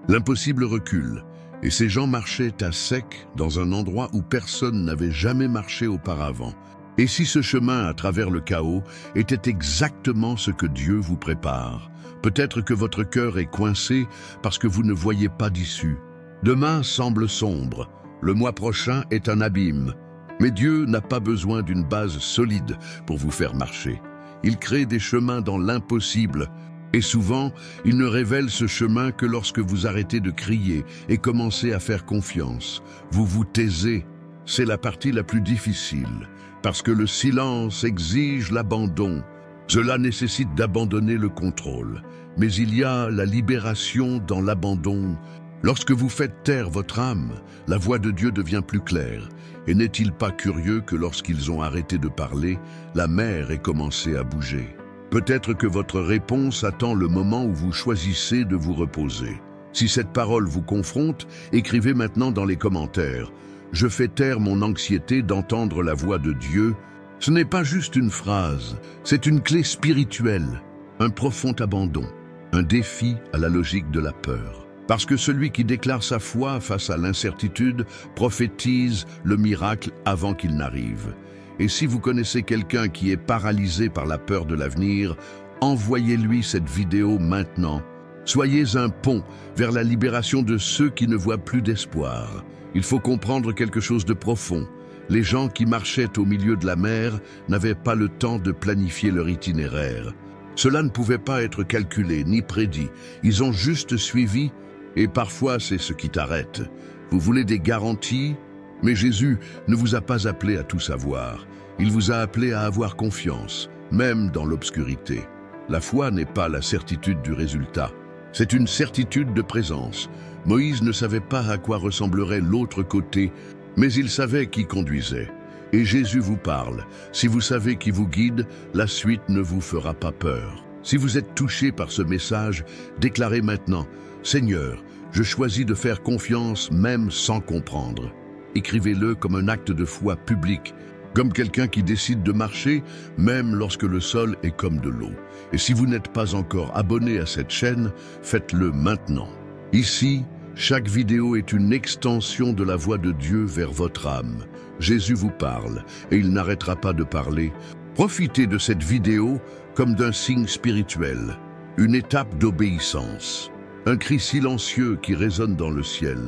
l'impossible recule. Et ces gens marchaient à sec dans un endroit où personne n'avait jamais marché auparavant. Et si ce chemin à travers le chaos était exactement ce que Dieu vous prépare? Peut-être que votre cœur est coincé parce que vous ne voyez pas d'issue. Demain semble sombre, le mois prochain est un abîme. Mais Dieu n'a pas besoin d'une base solide pour vous faire marcher. Il crée des chemins dans l'impossible. Et souvent, il ne révèle ce chemin que lorsque vous arrêtez de crier et commencez à faire confiance. Vous vous taisez. C'est la partie la plus difficile, parce que le silence exige l'abandon. Cela nécessite d'abandonner le contrôle. Mais il y a la libération dans l'abandon. Lorsque vous faites taire votre âme, la voix de Dieu devient plus claire. Et n'est-il pas curieux que lorsqu'ils ont arrêté de parler, la mer ait commencé à bouger? Peut-être que votre réponse attend le moment où vous choisissez de vous reposer. Si cette parole vous confronte, écrivez maintenant dans les commentaires « Je fais taire mon anxiété d'entendre la voix de Dieu ». Ce n'est pas juste une phrase, c'est une clé spirituelle, un profond abandon, un défi à la logique de la peur. Parce que celui qui déclare sa foi face à l'incertitude prophétise le miracle avant qu'il n'arrive. Et si vous connaissez quelqu'un qui est paralysé par la peur de l'avenir, envoyez-lui cette vidéo maintenant. Soyez un pont vers la libération de ceux qui ne voient plus d'espoir. Il faut comprendre quelque chose de profond. Les gens qui marchaient au milieu de la mer n'avaient pas le temps de planifier leur itinéraire. Cela ne pouvait pas être calculé ni prédit. Ils ont juste suivi, et parfois c'est ce qui t'arrête. Vous voulez des garanties? Mais Jésus ne vous a pas appelé à tout savoir. Il vous a appelé à avoir confiance, même dans l'obscurité. La foi n'est pas la certitude du résultat. C'est une certitude de présence. Moïse ne savait pas à quoi ressemblerait l'autre côté, mais il savait qui conduisait. Et Jésus vous parle. Si vous savez qui vous guide, la suite ne vous fera pas peur. Si vous êtes touché par ce message, déclarez maintenant « Seigneur, je choisis de faire confiance même sans comprendre ». Écrivez-le comme un acte de foi public, comme quelqu'un qui décide de marcher, même lorsque le sol est comme de l'eau. Et si vous n'êtes pas encore abonné à cette chaîne, faites-le maintenant. Ici, chaque vidéo est une extension de la voix de Dieu vers votre âme. Jésus vous parle, et il n'arrêtera pas de parler. Profitez de cette vidéo comme d'un signe spirituel, une étape d'obéissance, un cri silencieux qui résonne dans le ciel.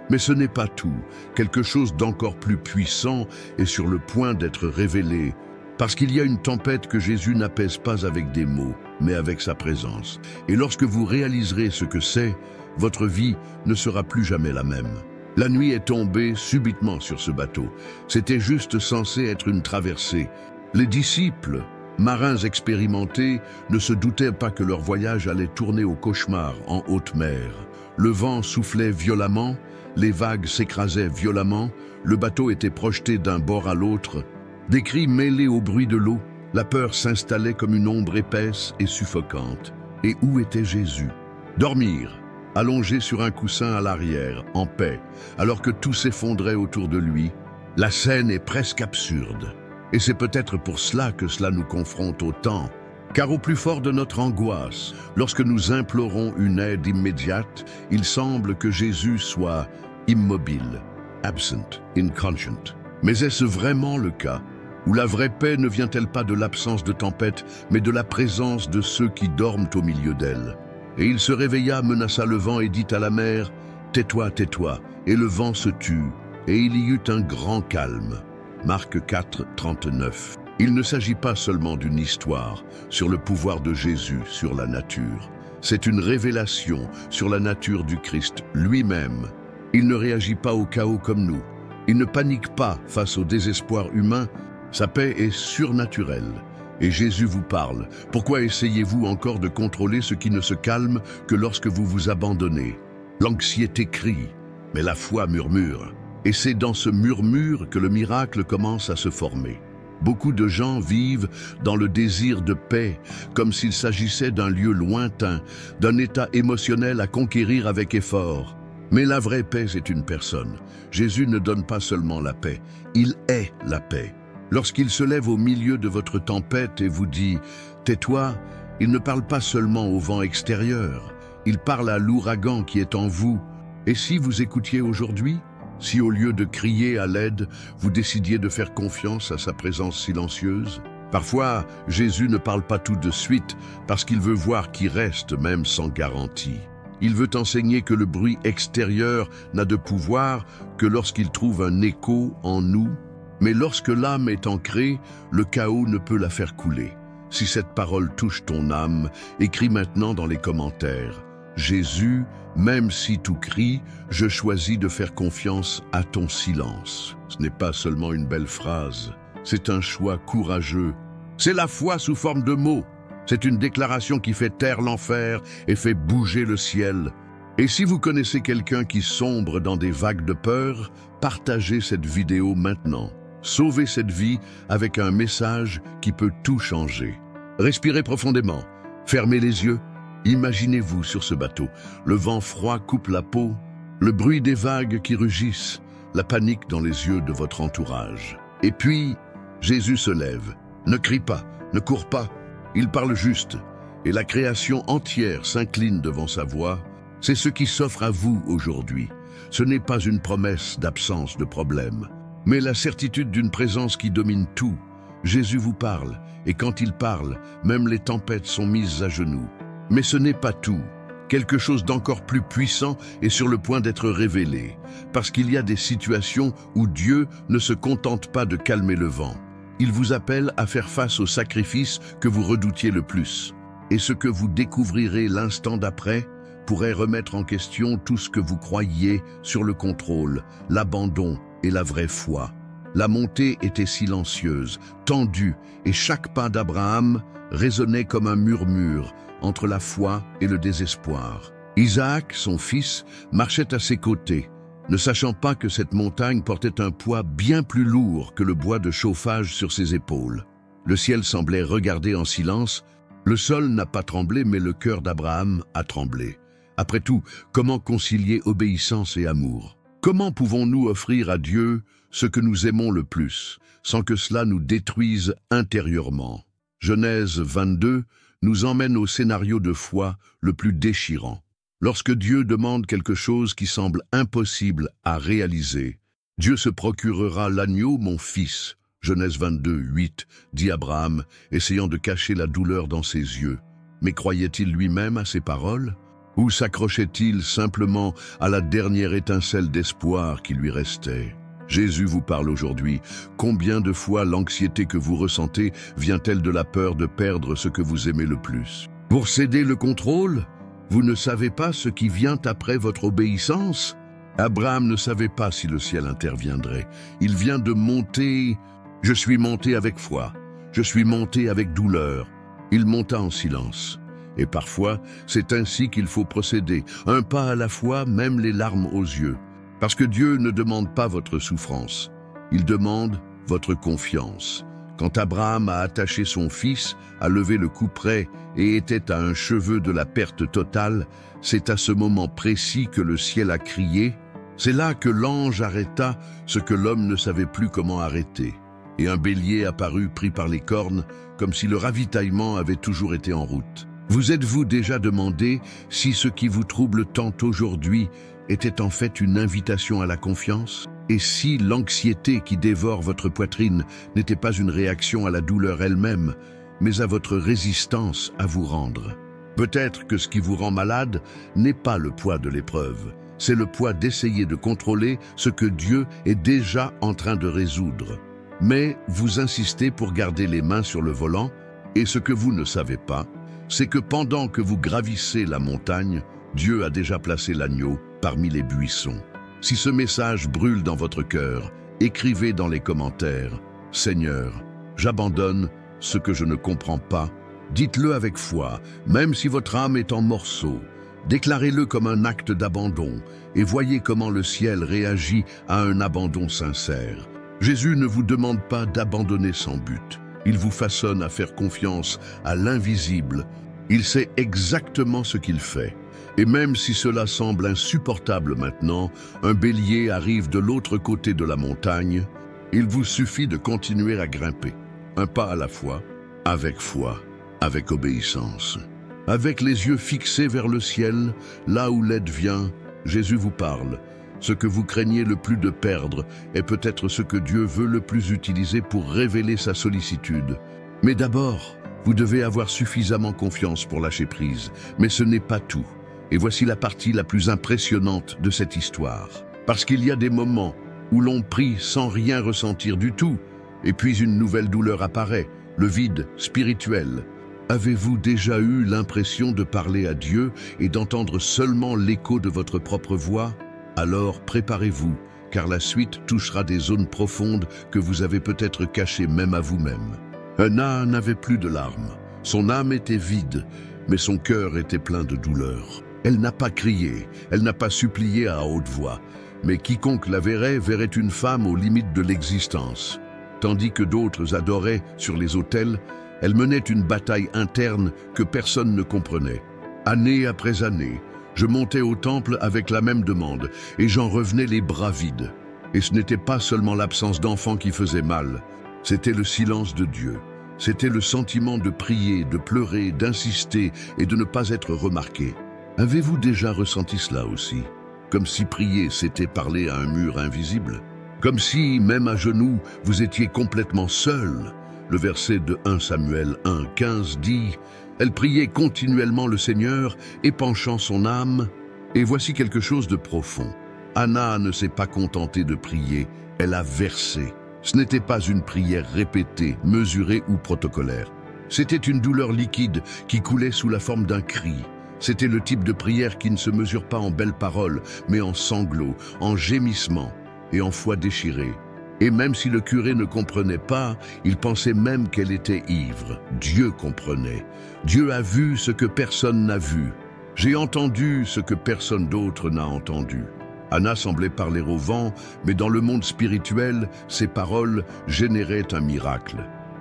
Mais ce n'est pas tout, quelque chose d'encore plus puissant est sur le point d'être révélé, parce qu'il y a une tempête que Jésus n'apaise pas avec des mots, mais avec sa présence. Et lorsque vous réaliserez ce que c'est, votre vie ne sera plus jamais la même. La nuit est tombée subitement sur ce bateau. C'était juste censé être une traversée. Les disciples, marins expérimentés, ne se doutaient pas que leur voyage allait tourner au cauchemar en haute mer. Le vent soufflait violemment, les vagues s'écrasaient violemment, le bateau était projeté d'un bord à l'autre. Des cris mêlés au bruit de l'eau, la peur s'installait comme une ombre épaisse et suffocante. Et où était Jésus? Dormir, allongé sur un coussin à l'arrière, en paix, alors que tout s'effondrait autour de lui. La scène est presque absurde. Et c'est peut-être pour cela que cela nous confronte autant. Car au plus fort de notre angoisse, lorsque nous implorons une aide immédiate, il semble que Jésus soit immobile, absent, inconscient. Mais est-ce vraiment le cas? Ou la vraie paix ne vient-elle pas de l'absence de tempête, mais de la présence de ceux qui dorment au milieu d'elle? Et il se réveilla, menaça le vent et dit à la mer, « Tais-toi, tais-toi » et le vent se tut, et il y eut un grand calme. Marc 4, 39. Il ne s'agit pas seulement d'une histoire sur le pouvoir de Jésus sur la nature. C'est une révélation sur la nature du Christ lui-même. Il ne réagit pas au chaos comme nous. Il ne panique pas face au désespoir humain. Sa paix est surnaturelle. Et Jésus vous parle. Pourquoi essayez-vous encore de contrôler ce qui ne se calme que lorsque vous vous abandonnez? L'anxiété crie, mais la foi murmure. Et c'est dans ce murmure que le miracle commence à se former. Beaucoup de gens vivent dans le désir de paix, comme s'il s'agissait d'un lieu lointain, d'un état émotionnel à conquérir avec effort. Mais la vraie paix, c'est une personne. Jésus ne donne pas seulement la paix, il est la paix. Lorsqu'il se lève au milieu de votre tempête et vous dit « Tais-toi », il ne parle pas seulement au vent extérieur, il parle à l'ouragan qui est en vous. Et si vous écoutiez aujourd'hui? Si au lieu de crier à l'aide, vous décidiez de faire confiance à sa présence silencieuse? Parfois, Jésus ne parle pas tout de suite parce qu'il veut voir qui reste même sans garantie. Il veut enseigner que le bruit extérieur n'a de pouvoir que lorsqu'il trouve un écho en nous. Mais lorsque l'âme est ancrée, le chaos ne peut la faire couler. Si cette parole touche ton âme, écris maintenant dans les commentaires. Jésus, même si tout crie, je choisis de faire confiance à ton silence. Ce n'est pas seulement une belle phrase, c'est un choix courageux. C'est la foi sous forme de mots. C'est une déclaration qui fait taire l'enfer et fait bouger le ciel. Et si vous connaissez quelqu'un qui sombre dans des vagues de peur, partagez cette vidéo maintenant. Sauvez cette vie avec un message qui peut tout changer. Respirez profondément, fermez les yeux. Imaginez-vous sur ce bateau, le vent froid coupe la peau, le bruit des vagues qui rugissent, la panique dans les yeux de votre entourage. Et puis, Jésus se lève, ne crie pas, ne court pas, il parle juste, et la création entière s'incline devant sa voix. C'est ce qui s'offre à vous aujourd'hui. Ce n'est pas une promesse d'absence de problème, mais la certitude d'une présence qui domine tout. Jésus vous parle, et quand il parle, même les tempêtes sont mises à genoux. Mais ce n'est pas tout, Quelque chose d'encore plus puissant est sur le point d'être révélé, parce qu'il y a des situations où Dieu ne se contente pas de calmer le vent. Il vous appelle à faire face au sacrifice que vous redoutiez le plus. Et ce que vous découvrirez l'instant d'après pourrait remettre en question tout ce que vous croyiez sur le contrôle, l'abandon et la vraie foi. La montée était silencieuse, tendue, et chaque pas d'Abraham résonnait comme un murmure entre la foi et le désespoir. Isaac, son fils, marchait à ses côtés, ne sachant pas que cette montagne portait un poids bien plus lourd que le bois de chauffage sur ses épaules. Le ciel semblait regarder en silence. Le sol n'a pas tremblé, mais le cœur d'Abraham a tremblé. Après tout, comment concilier obéissance et amour? Comment pouvons-nous offrir à Dieu ce que nous aimons le plus, sans que cela nous détruise intérieurement? Genèse 22 nous emmène au scénario de foi le plus déchirant. Lorsque Dieu demande quelque chose qui semble impossible à réaliser, Dieu se procurera l'agneau, mon fils. Genèse 22, 8, dit Abraham, essayant de cacher la douleur dans ses yeux. Mais croyait-il lui-même à ses paroles? Ou s'accrochait-il simplement à la dernière étincelle d'espoir qui lui restait? Jésus vous parle aujourd'hui. Combien de fois l'anxiété que vous ressentez vient-elle de la peur de perdre ce que vous aimez le plus? Pour céder le contrôle, vous ne savez pas ce qui vient après votre obéissance? Abraham ne savait pas si le ciel interviendrait. Il vient de monter. Je suis monté avec foi. Je suis monté avec douleur. Il monta en silence. Et parfois, c'est ainsi qu'il faut procéder, un pas à la fois, même les larmes aux yeux. Parce que Dieu ne demande pas votre souffrance, il demande votre confiance. Quand Abraham a attaché son fils, a levé le couperet et était à un cheveu de la perte totale, c'est à ce moment précis que le ciel a crié. C'est là que l'ange arrêta ce que l'homme ne savait plus comment arrêter. Et un bélier apparut pris par les cornes, comme si le ravitaillement avait toujours été en route. Vous êtes-vous déjà demandé si ce qui vous trouble tant aujourd'hui était en fait une invitation à la confiance? Et si l'anxiété qui dévore votre poitrine n'était pas une réaction à la douleur elle-même, mais à votre résistance à vous rendre? Peut-être que ce qui vous rend malade n'est pas le poids de l'épreuve, c'est le poids d'essayer de contrôler ce que Dieu est déjà en train de résoudre. Mais vous insistez pour garder les mains sur le volant, et ce que vous ne savez pas, c'est que pendant que vous gravissez la montagne, Dieu a déjà placé l'agneau parmi les buissons. Si ce message brûle dans votre cœur, écrivez dans les commentaires « Seigneur, j'abandonne ce que je ne comprends pas ». Dites-le avec foi, même si votre âme est en morceaux. Déclarez-le comme un acte d'abandon et voyez comment le ciel réagit à un abandon sincère. Jésus ne vous demande pas d'abandonner sans but. Il vous façonne à faire confiance à l'invisible. Il sait exactement ce qu'il fait. Et même si cela semble insupportable maintenant, un bélier arrive de l'autre côté de la montagne, il vous suffit de continuer à grimper, un pas à la fois, avec foi, avec obéissance. Avec les yeux fixés vers le ciel, là où l'aide vient, Jésus vous parle. Ce que vous craignez le plus de perdre est peut-être ce que Dieu veut le plus utiliser pour révéler sa sollicitude. Mais d'abord, vous devez avoir suffisamment confiance pour lâcher prise. Mais ce n'est pas tout. Et voici la partie la plus impressionnante de cette histoire. Parce qu'il y a des moments où l'on prie sans rien ressentir du tout, et puis une nouvelle douleur apparaît, le vide spirituel. Avez-vous déjà eu l'impression de parler à Dieu et d'entendre seulement l'écho de votre propre voix? Alors préparez-vous, car la suite touchera des zones profondes que vous avez peut-être cachées même à vous-même. Anna n'avait plus de larmes. Son âme était vide, mais son cœur était plein de douleur. Elle n'a pas crié, elle n'a pas supplié à haute voix, mais quiconque la verrait une femme aux limites de l'existence. Tandis que d'autres adoraient sur les autels, elle menait une bataille interne que personne ne comprenait. Année après année, je montais au temple avec la même demande, et j'en revenais les bras vides. Et ce n'était pas seulement l'absence d'enfants qui faisait mal, c'était le silence de Dieu. C'était le sentiment de prier, de pleurer, d'insister et de ne pas être remarqué. Avez-vous déjà ressenti cela aussi? Comme si prier, c'était parler à un mur invisible? Comme si, même à genoux, vous étiez complètement seul? Le verset de 1 Samuel 1,15 dit « Elle priait continuellement le Seigneur, épanchant son âme. Et voici quelque chose de profond. Anna ne s'est pas contentée de prier, elle a versé. Ce n'était pas une prière répétée, mesurée ou protocolaire. C'était une douleur liquide qui coulait sous la forme d'un cri. C'était le type de prière qui ne se mesure pas en belles paroles, mais en sanglots, en gémissements et en foi déchirée. Et même si le curé ne comprenait pas, il pensait même qu'elle était ivre. Dieu comprenait. Dieu a vu ce que personne n'a vu. J'ai entendu ce que personne d'autre n'a entendu. Anna semblait parler au vent, mais dans le monde spirituel, ses paroles généraient un miracle.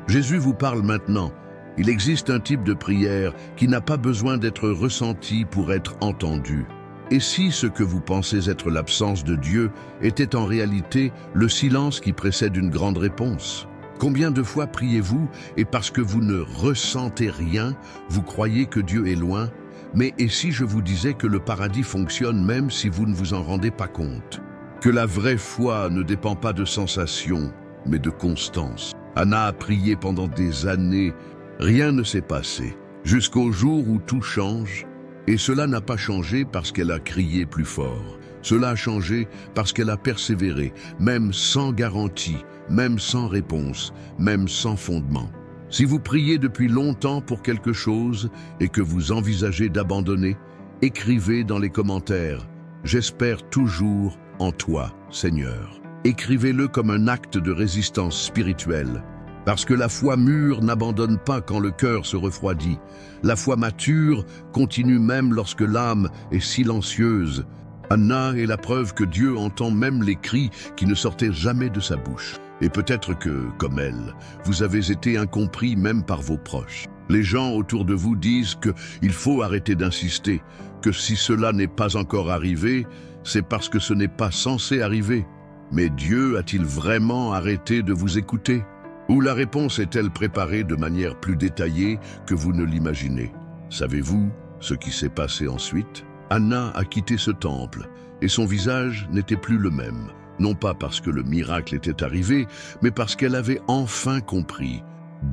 Jésus vous parle maintenant. Il existe un type de prière qui n'a pas besoin d'être ressenti pour être entendu. Et si ce que vous pensez être l'absence de Dieu était en réalité le silence qui précède une grande réponse? Combien de fois priez-vous et parce que vous ne ressentez rien, vous croyez que Dieu est loin? Mais et si je vous disais que le paradis fonctionne même si vous ne vous en rendez pas compte? Que la vraie foi ne dépend pas de sensations, mais de constance. Anna a prié pendant des années, rien ne s'est passé, jusqu'au jour où tout change. Et cela n'a pas changé parce qu'elle a crié plus fort. Cela a changé parce qu'elle a persévéré, même sans garantie, même sans réponse, même sans fondement. Si vous priez depuis longtemps pour quelque chose et que vous envisagez d'abandonner, écrivez dans les commentaires « J'espère toujours en toi, Seigneur ». Écrivez-le comme un acte de résistance spirituelle. Parce que la foi mûre n'abandonne pas quand le cœur se refroidit. La foi mature continue même lorsque l'âme est silencieuse. Anna est la preuve que Dieu entend même les cris qui ne sortaient jamais de sa bouche. Et peut-être que, comme elle, vous avez été incompris même par vos proches. Les gens autour de vous disent qu'il faut arrêter d'insister, que si cela n'est pas encore arrivé, c'est parce que ce n'est pas censé arriver. Mais Dieu a-t-il vraiment arrêté de vous écouter ? Ou la réponse est-elle préparée de manière plus détaillée que vous ne l'imaginez? Savez-vous ce qui s'est passé ensuite? Anna a quitté ce temple et son visage n'était plus le même. Non pas parce que le miracle était arrivé, mais parce qu'elle avait enfin compris.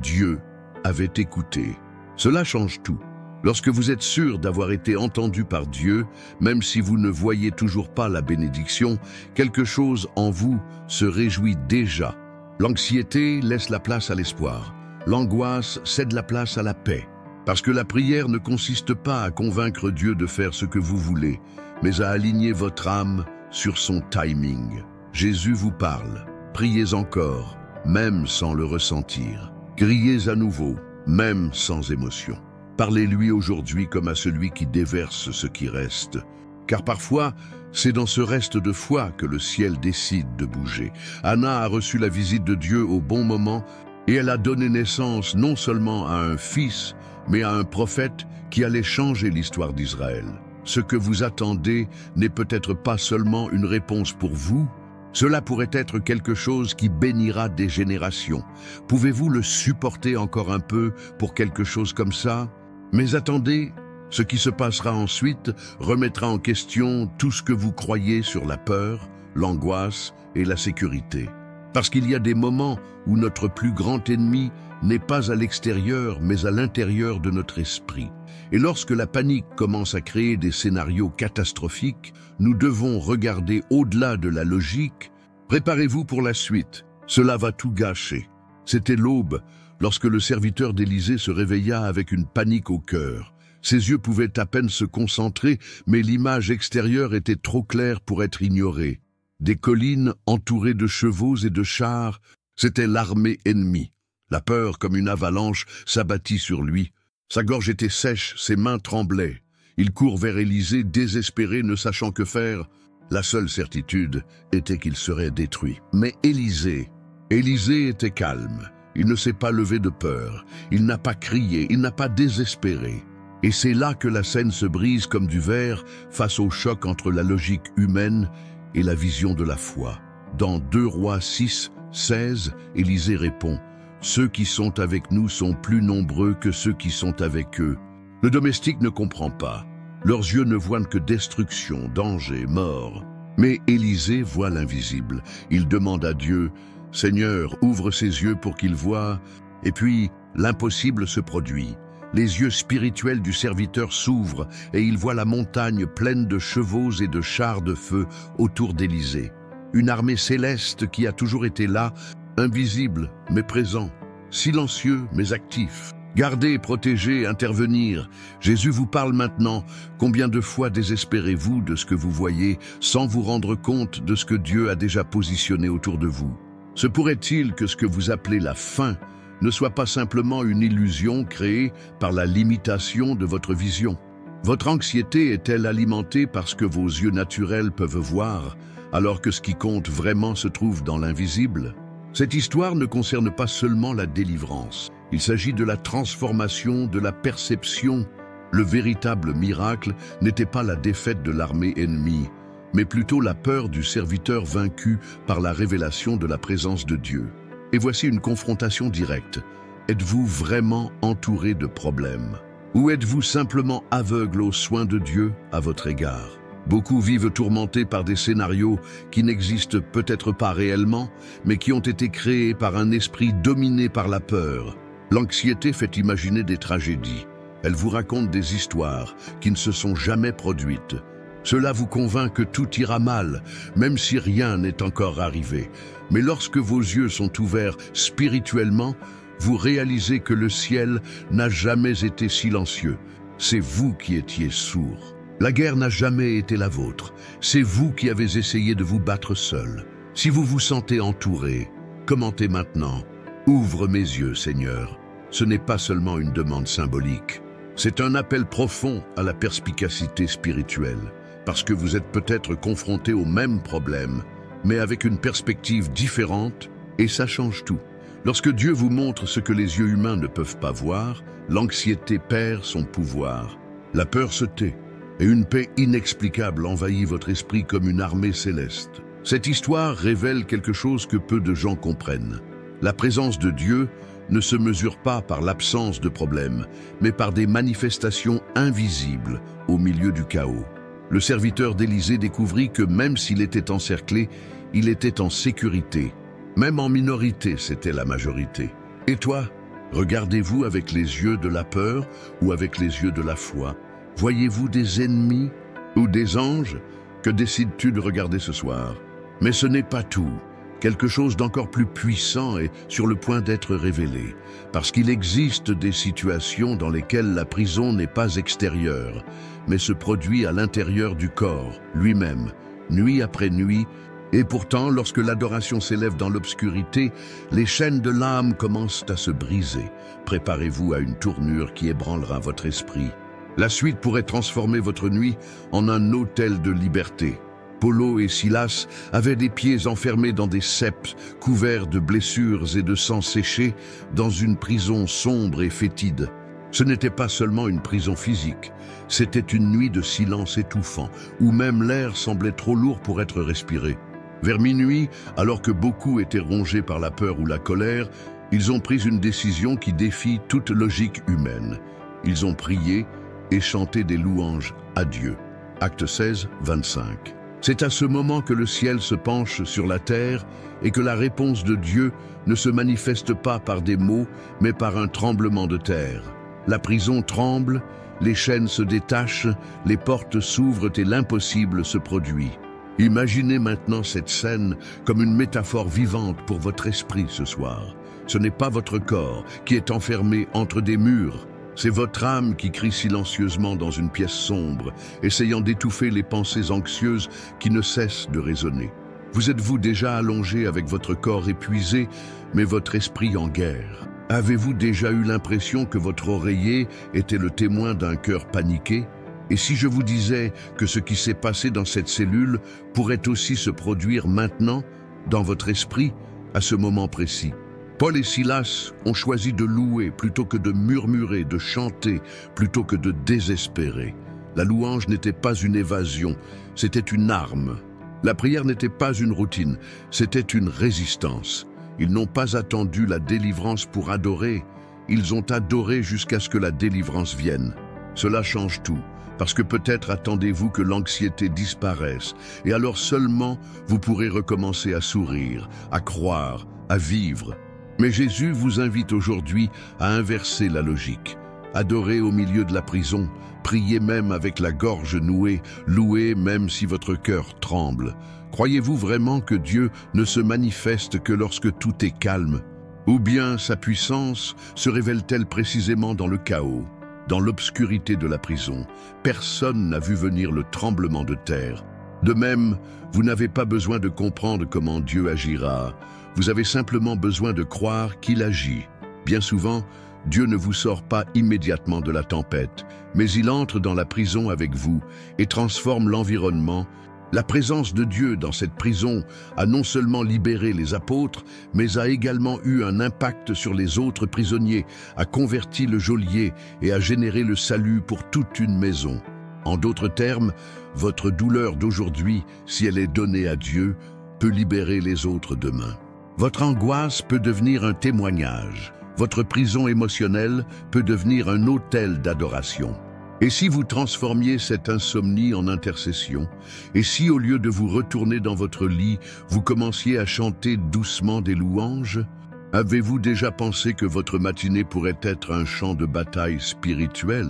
Dieu avait écouté. Cela change tout. Lorsque vous êtes sûr d'avoir été entendu par Dieu, même si vous ne voyez toujours pas la bénédiction, quelque chose en vous se réjouit déjà. L'anxiété laisse la place à l'espoir. L'angoisse cède la place à la paix. Parce que la prière ne consiste pas à convaincre Dieu de faire ce que vous voulez, mais à aligner votre âme sur son timing. Jésus vous parle. Priez encore, même sans le ressentir. Criez à nouveau, même sans émotion. Parlez-lui aujourd'hui comme à celui qui déverse ce qui reste. Car parfois, c'est dans ce reste de foi que le ciel décide de bouger. Anna a reçu la visite de Dieu au bon moment et elle a donné naissance non seulement à un fils, mais à un prophète qui allait changer l'histoire d'Israël. Ce que vous attendez n'est peut-être pas seulement une réponse pour vous, cela pourrait être quelque chose qui bénira des générations. Pouvez-vous le supporter encore un peu pour quelque chose comme ça? Mais attendez, ce qui se passera ensuite remettra en question tout ce que vous croyez sur la peur, l'angoisse et la sécurité. Parce qu'il y a des moments où notre plus grand ennemi n'est pas à l'extérieur, mais à l'intérieur de notre esprit. Et lorsque la panique commence à créer des scénarios catastrophiques, nous devons regarder au-delà de la logique. Préparez-vous pour la suite, cela va tout gâcher. C'était l'aube, lorsque le serviteur d'Élisée se réveilla avec une panique au cœur. Ses yeux pouvaient à peine se concentrer, mais l'image extérieure était trop claire pour être ignorée. Des collines entourées de chevaux et de chars, c'était l'armée ennemie. La peur, comme une avalanche, s'abattit sur lui. Sa gorge était sèche, ses mains tremblaient. Il court vers Élisée, désespéré, ne sachant que faire. La seule certitude était qu'il serait détruit. Mais Élisée était calme. Il ne s'est pas levé de peur. Il n'a pas crié, il n'a pas désespéré. Et c'est là que la scène se brise comme du verre face au choc entre la logique humaine et la vision de la foi. Dans 2 Rois 6, 16, Élisée répond « Ceux qui sont avec nous sont plus nombreux que ceux qui sont avec eux. » Le domestique ne comprend pas. Leurs yeux ne voient que destruction, danger, mort. Mais Élisée voit l'invisible. Il demande à Dieu « Seigneur, ouvre ses yeux pour qu'il voie. » Et puis, l'impossible se produit. Les yeux spirituels du serviteur s'ouvrent et il voit la montagne pleine de chevaux et de chars de feu autour d'Élysée. Une armée céleste qui a toujours été là, invisible mais présent, silencieux mais actif. Gardez, protégez, intervenir. Jésus vous parle maintenant. Combien de fois désespérez-vous de ce que vous voyez sans vous rendre compte de ce que Dieu a déjà positionné autour de vous? Se pourrait-il que ce que vous appelez la fin ne soit pas simplement une illusion créée par la limitation de votre vision? Votre anxiété est-elle alimentée par ce que vos yeux naturels peuvent voir, alors que ce qui compte vraiment se trouve dans l'invisible? Cette histoire ne concerne pas seulement la délivrance. Il s'agit de la transformation de la perception. Le véritable miracle n'était pas la défaite de l'armée ennemie, mais plutôt la peur du serviteur vaincu par la révélation de la présence de Dieu. Et voici une confrontation directe. Êtes-vous vraiment entouré de problèmes? Ou êtes-vous simplement aveugle aux soins de Dieu à votre égard? Beaucoup vivent tourmentés par des scénarios qui n'existent peut-être pas réellement, mais qui ont été créés par un esprit dominé par la peur. L'anxiété fait imaginer des tragédies. Elle vous raconte des histoires qui ne se sont jamais produites. Cela vous convainc que tout ira mal, même si rien n'est encore arrivé. Mais lorsque vos yeux sont ouverts spirituellement, vous réalisez que le ciel n'a jamais été silencieux. C'est vous qui étiez sourds. La guerre n'a jamais été la vôtre. C'est vous qui avez essayé de vous battre seul. Si vous vous sentez entouré, commentez maintenant. Ouvre mes yeux, Seigneur. Ce n'est pas seulement une demande symbolique. C'est un appel profond à la perspicacité spirituelle. Parce que vous êtes peut-être confronté au même problème, mais avec une perspective différente, et ça change tout. Lorsque Dieu vous montre ce que les yeux humains ne peuvent pas voir, l'anxiété perd son pouvoir. La peur se tait, et une paix inexplicable envahit votre esprit comme une armée céleste. Cette histoire révèle quelque chose que peu de gens comprennent. La présence de Dieu ne se mesure pas par l'absence de problèmes, mais par des manifestations invisibles au milieu du chaos. Le serviteur d'Élysée découvrit que même s'il était encerclé, il était en sécurité. Même en minorité, c'était la majorité. Et toi, regardez-vous avec les yeux de la peur ou avec les yeux de la foi? Voyez-vous des ennemis ou des anges? Que décides-tu de regarder ce soir? Mais ce n'est pas tout. Quelque chose d'encore plus puissant est sur le point d'être révélé, parce qu'il existe des situations dans lesquelles la prison n'est pas extérieure, mais se produit à l'intérieur du corps, lui-même, nuit après nuit, et pourtant, lorsque l'adoration s'élève dans l'obscurité, les chaînes de l'âme commencent à se briser. Préparez-vous à une tournure qui ébranlera votre esprit. La suite pourrait transformer votre nuit en un hôtel de liberté. Paulo et Silas avaient des pieds enfermés dans des ceps, couverts de blessures et de sang séché, dans une prison sombre et fétide. Ce n'était pas seulement une prison physique, c'était une nuit de silence étouffant, où même l'air semblait trop lourd pour être respiré. Vers minuit, alors que beaucoup étaient rongés par la peur ou la colère, ils ont pris une décision qui défie toute logique humaine. Ils ont prié et chanté des louanges à Dieu. Acte 16, 25. C'est à ce moment que le ciel se penche sur la terre et que la réponse de Dieu ne se manifeste pas par des mots, mais par un tremblement de terre. La prison tremble, les chaînes se détachent, les portes s'ouvrent et l'impossible se produit. Imaginez maintenant cette scène comme une métaphore vivante pour votre esprit ce soir. Ce n'est pas votre corps qui est enfermé entre des murs. C'est votre âme qui crie silencieusement dans une pièce sombre, essayant d'étouffer les pensées anxieuses qui ne cessent de résonner. Vous êtes-vous déjà allongé avec votre corps épuisé, mais votre esprit en guerre? Avez-vous déjà eu l'impression que votre oreiller était le témoin d'un cœur paniqué? Et si je vous disais que ce qui s'est passé dans cette cellule pourrait aussi se produire maintenant, dans votre esprit, à ce moment précis? Paul et Silas ont choisi de louer plutôt que de murmurer, de chanter plutôt que de désespérer. La louange n'était pas une évasion, c'était une arme. La prière n'était pas une routine, c'était une résistance. Ils n'ont pas attendu la délivrance pour adorer, ils ont adoré jusqu'à ce que la délivrance vienne. Cela change tout, parce que peut-être attendez-vous que l'anxiété disparaisse, et alors seulement vous pourrez recommencer à sourire, à croire, à vivre. Mais Jésus vous invite aujourd'hui à inverser la logique. adorez au milieu de la prison, priez même avec la gorge nouée, louez même si votre cœur tremble. Croyez-vous vraiment que Dieu ne se manifeste que lorsque tout est calme? Ou bien sa puissance se révèle-t-elle précisément dans le chaos, dans l'obscurité de la prison? Personne n'a vu venir le tremblement de terre. De même, vous n'avez pas besoin de comprendre comment Dieu agira. Vous avez simplement besoin de croire qu'il agit. Bien souvent, Dieu ne vous sort pas immédiatement de la tempête, mais il entre dans la prison avec vous et transforme l'environnement. La présence de Dieu dans cette prison a non seulement libéré les apôtres, mais a également eu un impact sur les autres prisonniers, a converti le geôlier et a généré le salut pour toute une maison. En d'autres termes, votre douleur d'aujourd'hui, si elle est donnée à Dieu, peut libérer les autres demain. Votre angoisse peut devenir un témoignage. Votre prison émotionnelle peut devenir un autel d'adoration. Et si vous transformiez cette insomnie en intercession, et si au lieu de vous retourner dans votre lit, vous commenciez à chanter doucement des louanges, avez-vous déjà pensé que votre matinée pourrait être un champ de bataille spirituel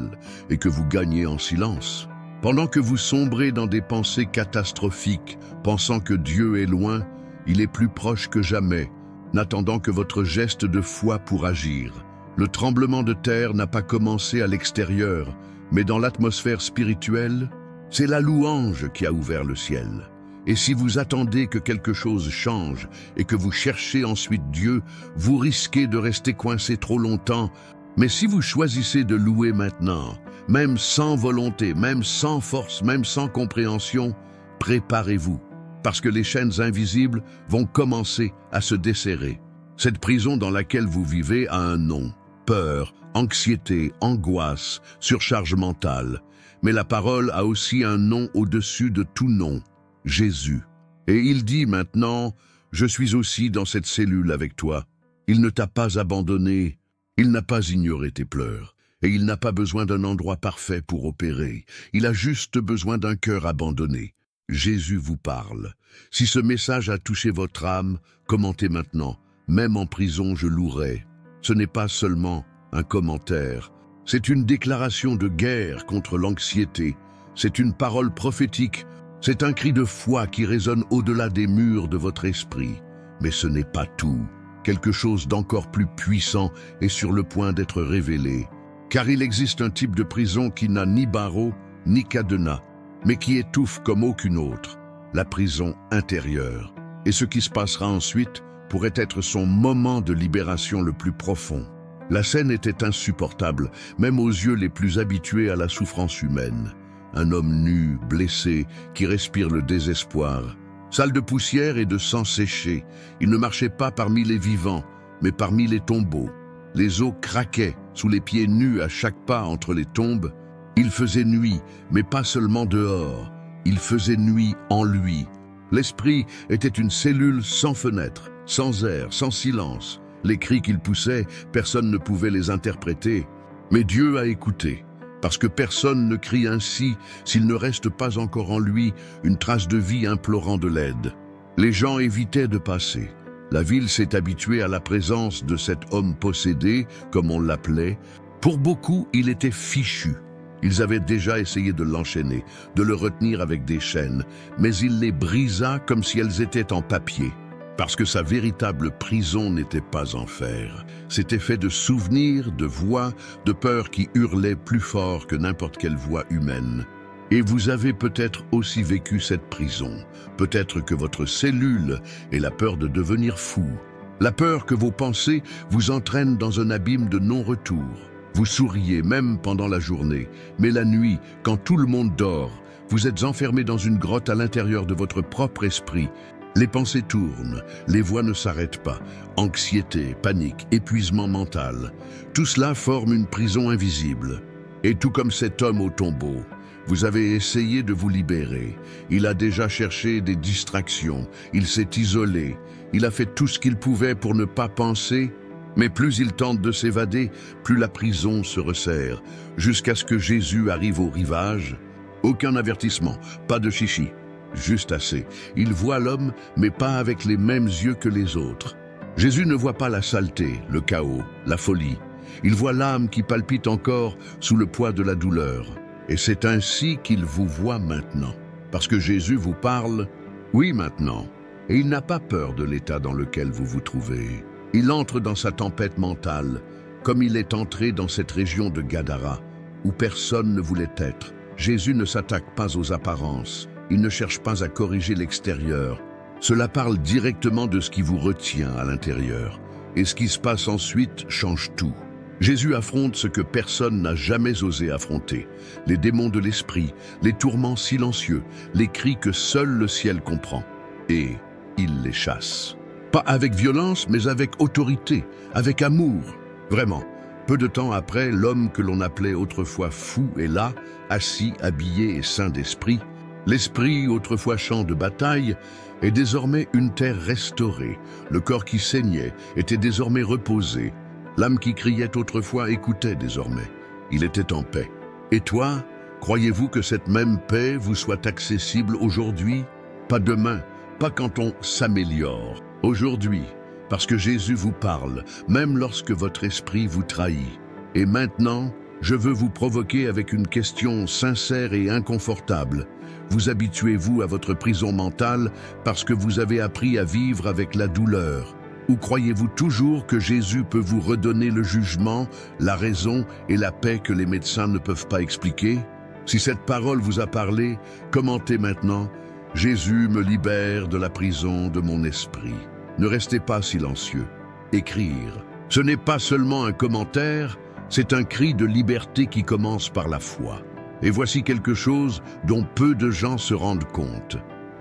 et que vous gagnez en silence? Pendant que vous sombrez dans des pensées catastrophiques, pensant que Dieu est loin, il est plus proche que jamais, n'attendant que votre geste de foi pour agir. Le tremblement de terre n'a pas commencé à l'extérieur, mais dans l'atmosphère spirituelle, c'est la louange qui a ouvert le ciel. Et si vous attendez que quelque chose change et que vous cherchez ensuite Dieu, vous risquez de rester coincé trop longtemps. Mais si vous choisissez de louer maintenant, même sans volonté, même sans force, même sans compréhension, préparez-vous, parce que les chaînes invisibles vont commencer à se desserrer. Cette prison dans laquelle vous vivez a un nom: peur, anxiété, angoisse, surcharge mentale. Mais la parole a aussi un nom au-dessus de tout nom: Jésus. Et il dit maintenant: je suis aussi dans cette cellule avec toi. Il ne t'a pas abandonné, il n'a pas ignoré tes pleurs, et il n'a pas besoin d'un endroit parfait pour opérer. Il a juste besoin d'un cœur abandonné. Jésus vous parle. Si ce message a touché votre âme, commentez maintenant: même en prison, je louerai. Ce n'est pas seulement un commentaire, c'est une déclaration de guerre contre l'anxiété. C'est une parole prophétique. C'est un cri de foi qui résonne au-delà des murs de votre esprit. Mais ce n'est pas tout. Quelque chose d'encore plus puissant est sur le point d'être révélé. Car il existe un type de prison qui n'a ni barreaux, ni cadenas, mais qui étouffe comme aucune autre: la prison intérieure. Et ce qui se passera ensuite pourrait être son moment de libération le plus profond. La scène était insupportable, même aux yeux les plus habitués à la souffrance humaine. Un homme nu, blessé, qui respire le désespoir. Sale de poussière et de sang séché, il ne marchait pas parmi les vivants, mais parmi les tombeaux. Les os craquaient sous les pieds nus à chaque pas entre les tombes. Il faisait nuit, mais pas seulement dehors. Il faisait nuit en lui. L'esprit était une cellule sans fenêtre, sans air, sans silence. Les cris qu'il poussait, personne ne pouvait les interpréter. Mais Dieu a écouté, parce que personne ne crie ainsi s'il ne reste pas encore en lui une trace de vie implorant de l'aide. Les gens évitaient de passer. La ville s'est habituée à la présence de cet homme possédé, comme on l'appelait. Pour beaucoup, il était fichu. Ils avaient déjà essayé de l'enchaîner, de le retenir avec des chaînes, mais il les brisa comme si elles étaient en papier. Parce que sa véritable prison n'était pas en fer. C'était fait de souvenirs, de voix, de peurs qui hurlaient plus fort que n'importe quelle voix humaine. Et vous avez peut-être aussi vécu cette prison. Peut-être que votre cellule est la peur de devenir fou. La peur que vos pensées vous entraînent dans un abîme de non-retour. Vous souriez même pendant la journée, mais la nuit, quand tout le monde dort, vous êtes enfermé dans une grotte à l'intérieur de votre propre esprit. Les pensées tournent, les voix ne s'arrêtent pas. Anxiété, panique, épuisement mental. Tout cela forme une prison invisible. Et tout comme cet homme au tombeau, vous avez essayé de vous libérer. Il a déjà cherché des distractions, il s'est isolé, il a fait tout ce qu'il pouvait pour ne pas penser. Mais plus il tente de s'évader, plus la prison se resserre, jusqu'à ce que Jésus arrive au rivage. Aucun avertissement, pas de chichi. Juste assez. Il voit l'homme, mais pas avec les mêmes yeux que les autres. Jésus ne voit pas la saleté, le chaos, la folie. Il voit l'âme qui palpite encore sous le poids de la douleur. Et c'est ainsi qu'il vous voit maintenant. Parce que Jésus vous parle, oui maintenant. Et il n'a pas peur de l'état dans lequel vous vous trouvez. Il entre dans sa tempête mentale, comme il est entré dans cette région de Gadara, où personne ne voulait être. Jésus ne s'attaque pas aux apparences. Il ne cherche pas à corriger l'extérieur. Cela parle directement de ce qui vous retient à l'intérieur. Et ce qui se passe ensuite change tout. Jésus affronte ce que personne n'a jamais osé affronter. Les démons de l'esprit, les tourments silencieux, les cris que seul le ciel comprend. Et il les chasse. Pas avec violence, mais avec autorité, avec amour. Vraiment. Peu de temps après, l'homme que l'on appelait autrefois fou est là, assis, habillé et saint d'esprit. L'esprit, autrefois champ de bataille, est désormais une terre restaurée. Le corps qui saignait était désormais reposé. L'âme qui criait autrefois écoutait désormais. Il était en paix. Et toi, croyez-vous que cette même paix vous soit accessible aujourd'hui? Pas demain, pas quand on s'améliore. Aujourd'hui, parce que Jésus vous parle, même lorsque votre esprit vous trahit. Et maintenant, je veux vous provoquer avec une question sincère et inconfortable. Vous habituez-vous à votre prison mentale parce que vous avez appris à vivre avec la douleur? Ou croyez-vous toujours que Jésus peut vous redonner le jugement, la raison et la paix que les médecins ne peuvent pas expliquer? Si cette parole vous a parlé, commentez maintenant « Jésus me libère de la prison de mon esprit ». Ne restez pas silencieux. Écrire. Ce n'est pas seulement un commentaire, c'est un cri de liberté qui commence par la foi. Et voici quelque chose dont peu de gens se rendent compte.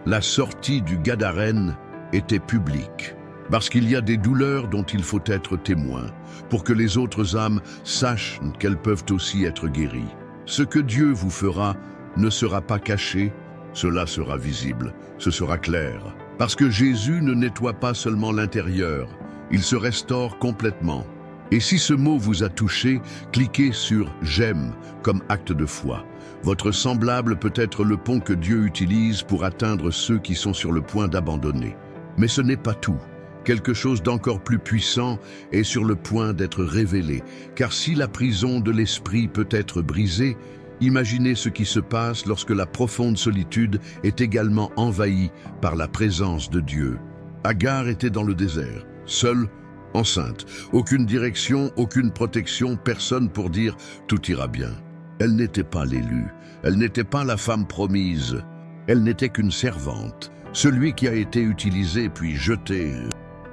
La sortie du Gadarène était publique. Parce qu'il y a des douleurs dont il faut être témoin, pour que les autres âmes sachent qu'elles peuvent aussi être guéries. Ce que Dieu vous fera ne sera pas caché, cela sera visible, ce sera clair. Parce que Jésus ne nettoie pas seulement l'intérieur, il se restaure complètement. Et si ce mot vous a touché, cliquez sur « J'aime » comme acte de foi. Votre semblable peut être le pont que Dieu utilise pour atteindre ceux qui sont sur le point d'abandonner. Mais ce n'est pas tout. Quelque chose d'encore plus puissant est sur le point d'être révélé. Car si la prison de l'esprit peut être brisée, imaginez ce qui se passe lorsque la profonde solitude est également envahie par la présence de Dieu. Agar était dans le désert, seule, enceinte. Aucune direction, aucune protection, personne pour dire « tout ira bien ». Elle n'était pas l'élue, elle n'était pas la femme promise, elle n'était qu'une servante, celui qui a été utilisé puis jeté.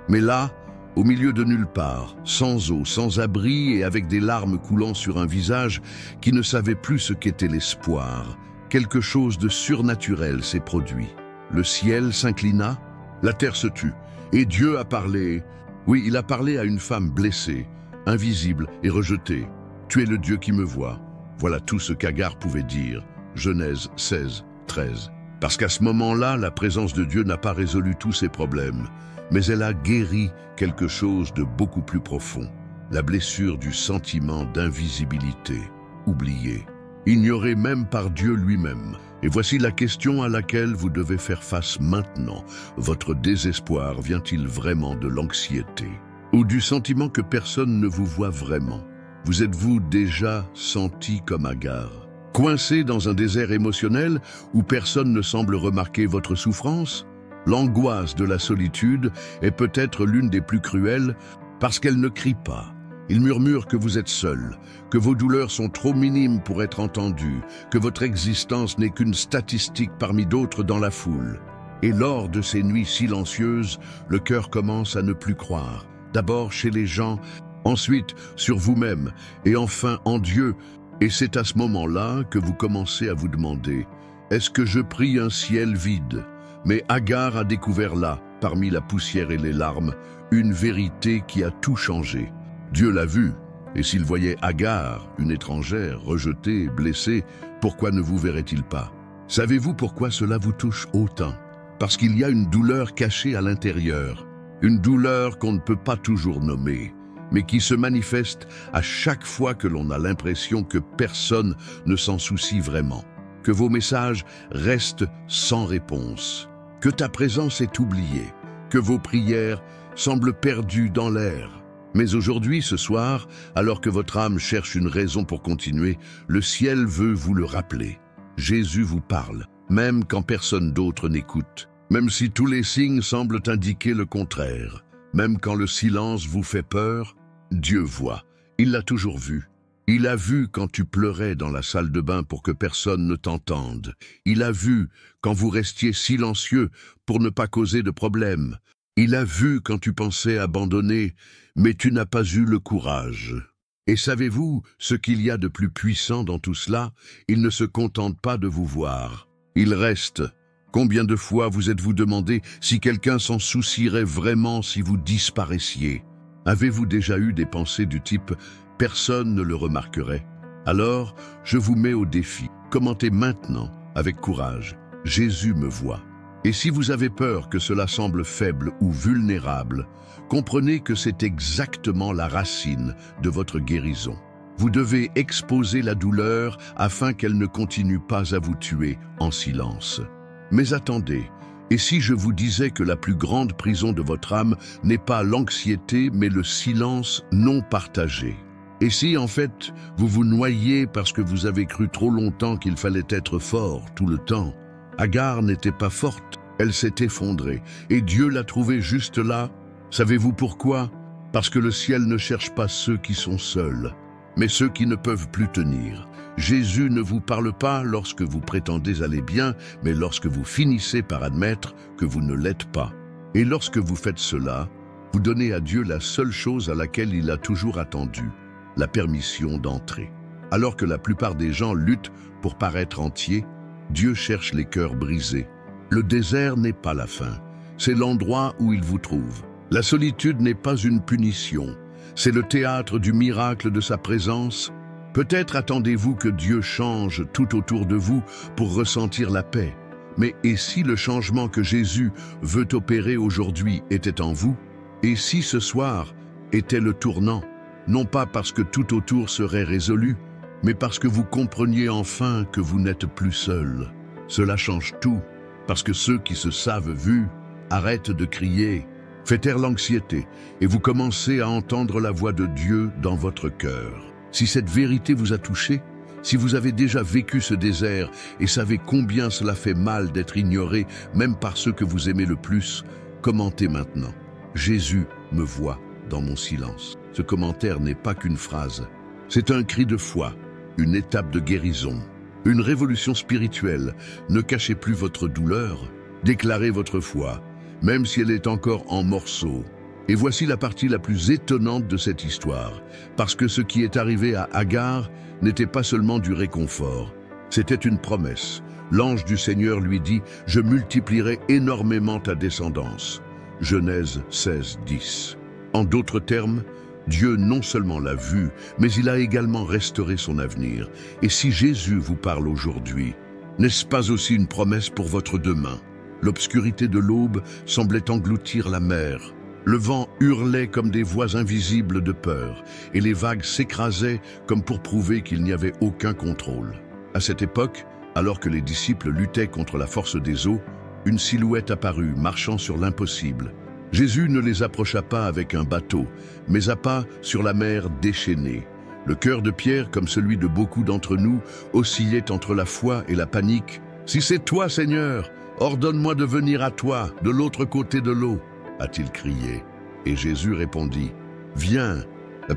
Mais là, au milieu de nulle part, sans eau, sans abri et avec des larmes coulant sur un visage qui ne savait plus ce qu'était l'espoir, quelque chose de surnaturel s'est produit. Le ciel s'inclina, la terre se tut, et Dieu a parlé. Oui, il a parlé à une femme blessée, invisible et rejetée. « Tu es le Dieu qui me voit ». Voilà tout ce qu'Agar pouvait dire. Genèse 16, 13. Parce qu'à ce moment-là, la présence de Dieu n'a pas résolu tous ses problèmes, mais elle a guéri quelque chose de beaucoup plus profond, la blessure du sentiment d'invisibilité, oublié, ignoré même par Dieu lui-même. Et voici la question à laquelle vous devez faire face maintenant. Votre désespoir vient-il vraiment de l'anxiété ou du sentiment que personne ne vous voit vraiment? Vous êtes-vous déjà senti comme Agar, coincé dans un désert émotionnel où personne ne semble remarquer votre souffrance? L'angoisse de la solitude est peut-être l'une des plus cruelles parce qu'elle ne crie pas. Il murmure que vous êtes seul, que vos douleurs sont trop minimes pour être entendues, que votre existence n'est qu'une statistique parmi d'autres dans la foule. Et lors de ces nuits silencieuses, le cœur commence à ne plus croire. D'abord chez les gens, ensuite sur vous-même, et enfin en Dieu. Et c'est à ce moment-là que vous commencez à vous demander « Est-ce que je prie un ciel vide ?» Mais Agar a découvert là, parmi la poussière et les larmes, une vérité qui a tout changé. Dieu l'a vu, et s'il voyait Agar, une étrangère, rejetée, blessée, pourquoi ne vous verrait-il pas? Savez-vous pourquoi cela vous touche autant? Parce qu'il y a une douleur cachée à l'intérieur, une douleur qu'on ne peut pas toujours nommer, mais qui se manifeste à chaque fois que l'on a l'impression que personne ne s'en soucie vraiment, que vos messages restent sans réponse, que ta présence est oubliée, que vos prières semblent perdues dans l'air. Mais aujourd'hui, ce soir, alors que votre âme cherche une raison pour continuer, le ciel veut vous le rappeler. Jésus vous parle, même quand personne d'autre n'écoute. Même si tous les signes semblent indiquer le contraire. Même quand le silence vous fait peur, Dieu voit. Il l'a toujours vu. Il a vu quand tu pleurais dans la salle de bain pour que personne ne t'entende. Il a vu quand vous restiez silencieux pour ne pas causer de problème. Il a vu quand tu pensais abandonner, mais tu n'as pas eu le courage. Et savez-vous ce qu'il y a de plus puissant dans tout cela? Il ne se contente pas de vous voir. Il reste. Combien de fois vous êtes-vous demandé si quelqu'un s'en soucierait vraiment si vous disparaissiez? Avez-vous déjà eu des pensées du type « personne ne le remarquerait » Alors, je vous mets au défi. Commentez maintenant, avec courage. Jésus me voit. Et si vous avez peur que cela semble faible ou vulnérable, comprenez que c'est exactement la racine de votre guérison. Vous devez exposer la douleur afin qu'elle ne continue pas à vous tuer en silence. Mais attendez, et si je vous disais que la plus grande prison de votre âme n'est pas l'anxiété, mais le silence non partagé? Et si, en fait, vous vous noyez parce que vous avez cru trop longtemps qu'il fallait être fort tout le temps? Agar n'était pas forte, elle s'est effondrée, et Dieu l'a trouvée juste là. Savez-vous pourquoi? Parce que le ciel ne cherche pas ceux qui sont seuls, mais ceux qui ne peuvent plus tenir. Jésus ne vous parle pas lorsque vous prétendez aller bien, mais lorsque vous finissez par admettre que vous ne l'êtes pas. Et lorsque vous faites cela, vous donnez à Dieu la seule chose à laquelle il a toujours attendu, la permission d'entrer. Alors que la plupart des gens luttent pour paraître entiers, Dieu cherche les cœurs brisés. Le désert n'est pas la fin, c'est l'endroit où il vous trouve. La solitude n'est pas une punition, c'est le théâtre du miracle de sa présence. Peut-être attendez-vous que Dieu change tout autour de vous pour ressentir la paix. Mais et si le changement que Jésus veut opérer aujourd'hui était en vous? Et si ce soir était le tournant? Non pas parce que tout autour serait résolu, mais parce que vous compreniez enfin que vous n'êtes plus seul. Cela change tout, parce que ceux qui se savent vus arrêtent de crier. Faites taire l'anxiété et vous commencez à entendre la voix de Dieu dans votre cœur. Si cette vérité vous a touché, si vous avez déjà vécu ce désert et savez combien cela fait mal d'être ignoré, même par ceux que vous aimez le plus, commentez maintenant. Jésus me voit dans mon silence. Ce commentaire n'est pas qu'une phrase. C'est un cri de foi, une étape de guérison, une révolution spirituelle. Ne cachez plus votre douleur, déclarez votre foi, même si elle est encore en morceaux. Et voici la partie la plus étonnante de cette histoire, parce que ce qui est arrivé à Agar n'était pas seulement du réconfort, c'était une promesse. L'ange du Seigneur lui dit « Je multiplierai énormément ta descendance ». Genèse 16, 10. En d'autres termes, Dieu non seulement l'a vu, mais il a également restauré son avenir. Et si Jésus vous parle aujourd'hui, n'est-ce pas aussi une promesse pour votre demain? L'obscurité de l'aube semblait engloutir la mer. Le vent hurlait comme des voix invisibles de peur, et les vagues s'écrasaient comme pour prouver qu'il n'y avait aucun contrôle. À cette époque, alors que les disciples luttaient contre la force des eaux, une silhouette apparut, marchant sur l'impossible. Jésus ne les approcha pas avec un bateau, mais à pas sur la mer déchaînée. Le cœur de Pierre, comme celui de beaucoup d'entre nous, oscillait entre la foi et la panique. « Si c'est toi, Seigneur, ordonne-moi de venir à toi, de l'autre côté de l'eau », a-t-il crié. Et Jésus répondit, « Viens ».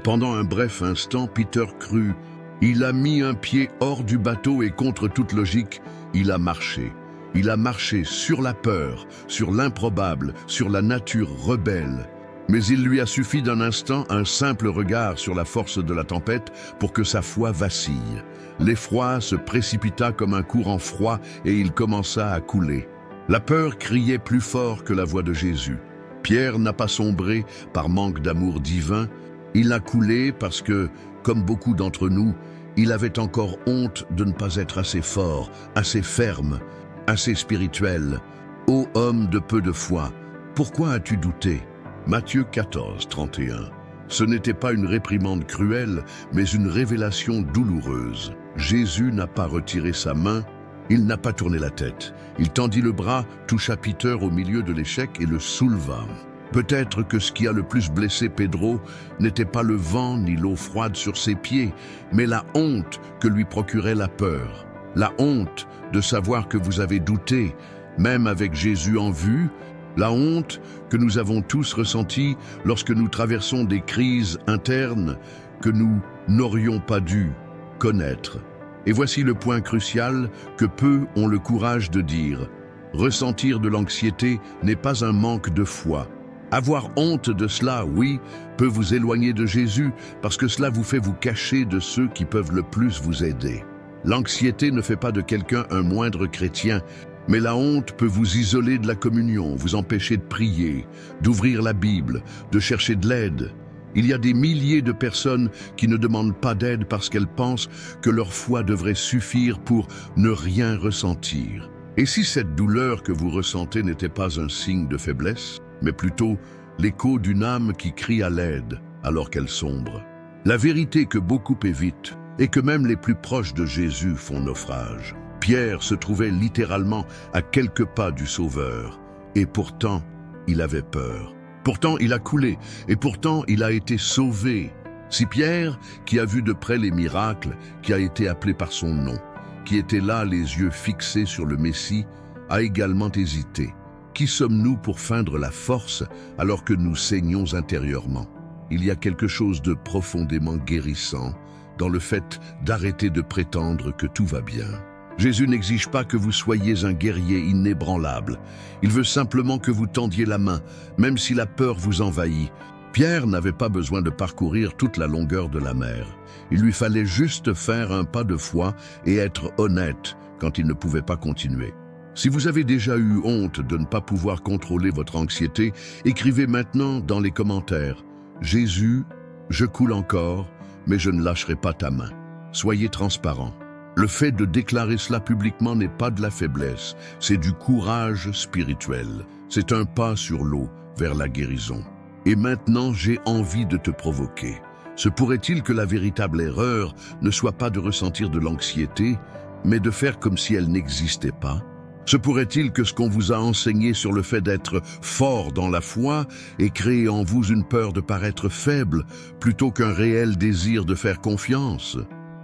Pendant un bref instant, Peter crut. Il a mis un pied hors du bateau et contre toute logique, il a marché. Il a marché sur la peur, sur l'improbable, sur la nature rebelle. Mais il lui a suffi d'un instant, un simple regard sur la force de la tempête pour que sa foi vacille. L'effroi se précipita comme un courant froid et il commença à couler. La peur criait plus fort que la voix de Jésus. Pierre n'a pas sombré par manque d'amour divin, il a coulé parce que, comme beaucoup d'entre nous, il avait encore honte de ne pas être assez fort, assez ferme, assez spirituel. Ô homme de peu de foi, pourquoi as-tu douté? Matthieu 14, 31. Ce n'était pas une réprimande cruelle, mais une révélation douloureuse. Jésus n'a pas retiré sa main, il n'a pas tourné la tête. Il tendit le bras, toucha Peter au milieu de l'échec et le souleva. Peut-être que ce qui a le plus blessé Pedro n'était pas le vent ni l'eau froide sur ses pieds, mais la honte que lui procurait la peur. La honte de savoir que vous avez douté, même avec Jésus en vue, la honte que nous avons tous ressentie lorsque nous traversons des crises internes que nous n'aurions pas dû connaître. Et voici le point crucial que peu ont le courage de dire. Ressentir de l'anxiété n'est pas un manque de foi. Avoir honte de cela, oui, peut vous éloigner de Jésus parce que cela vous fait vous cacher de ceux qui peuvent le plus vous aider. L'anxiété ne fait pas de quelqu'un un moindre chrétien, mais la honte peut vous isoler de la communion, vous empêcher de prier, d'ouvrir la Bible, de chercher de l'aide. Il y a des milliers de personnes qui ne demandent pas d'aide parce qu'elles pensent que leur foi devrait suffire pour ne rien ressentir. Et si cette douleur que vous ressentez n'était pas un signe de faiblesse, mais plutôt l'écho d'une âme qui crie à l'aide alors qu'elle sombre? La vérité que beaucoup évitent est que même les plus proches de Jésus font naufrage. Pierre se trouvait littéralement à quelques pas du Sauveur, et pourtant, il avait peur. Pourtant, il a coulé, et pourtant, il a été sauvé. Si Pierre, qui a vu de près les miracles, qui a été appelé par son nom, qui était là les yeux fixés sur le Messie, a également hésité. Qui sommes-nous pour feindre la force alors que nous saignons intérieurement? Il y a quelque chose de profondément guérissant dans le fait d'arrêter de prétendre que tout va bien. Jésus n'exige pas que vous soyez un guerrier inébranlable. Il veut simplement que vous tendiez la main, même si la peur vous envahit. Pierre n'avait pas besoin de parcourir toute la longueur de la mer. Il lui fallait juste faire un pas de foi et être honnête quand il ne pouvait pas continuer. Si vous avez déjà eu honte de ne pas pouvoir contrôler votre anxiété, écrivez maintenant dans les commentaires « Jésus, je coule encore, mais je ne lâcherai pas ta main ». Soyez transparent. Le fait de déclarer cela publiquement n'est pas de la faiblesse, c'est du courage spirituel. C'est un pas sur l'eau vers la guérison. Et maintenant, j'ai envie de te provoquer. Se pourrait-il que la véritable erreur ne soit pas de ressentir de l'anxiété, mais de faire comme si elle n'existait pas? Se pourrait-il que ce qu'on vous a enseigné sur le fait d'être fort dans la foi ait créé en vous une peur de paraître faible, plutôt qu'un réel désir de faire confiance?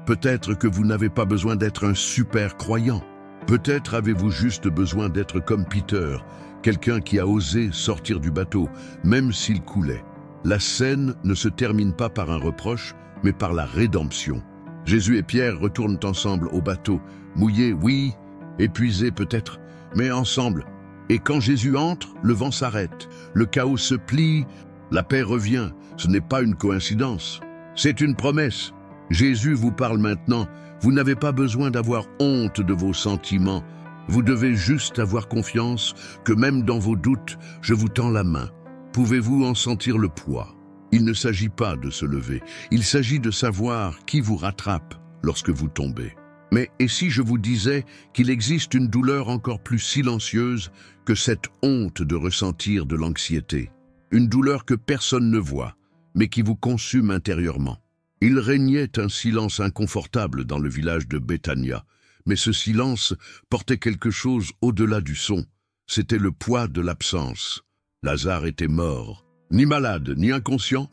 Peut-être que vous n'avez pas besoin d'être un super croyant. Peut-être avez-vous juste besoin d'être comme Peter, quelqu'un qui a osé sortir du bateau, même s'il coulait. La scène ne se termine pas par un reproche, mais par la rédemption. Jésus et Pierre retournent ensemble au bateau, mouillés, oui, épuisés peut-être, mais ensemble. Et quand Jésus entre, le vent s'arrête, le chaos se plie, la paix revient. Ce n'est pas une coïncidence, c'est une promesse. Jésus vous parle maintenant, vous n'avez pas besoin d'avoir honte de vos sentiments. Vous devez juste avoir confiance que même dans vos doutes, je vous tends la main. Pouvez-vous en sentir le poids? Il ne s'agit pas de se lever, il s'agit de savoir qui vous rattrape lorsque vous tombez. Mais et si je vous disais qu'il existe une douleur encore plus silencieuse que cette honte de ressentir de l'anxiété? Une douleur que personne ne voit, mais qui vous consume intérieurement. Il régnait un silence inconfortable dans le village de Béthania, mais ce silence portait quelque chose au-delà du son. C'était le poids de l'absence. Lazare était mort. Ni malade, ni inconscient,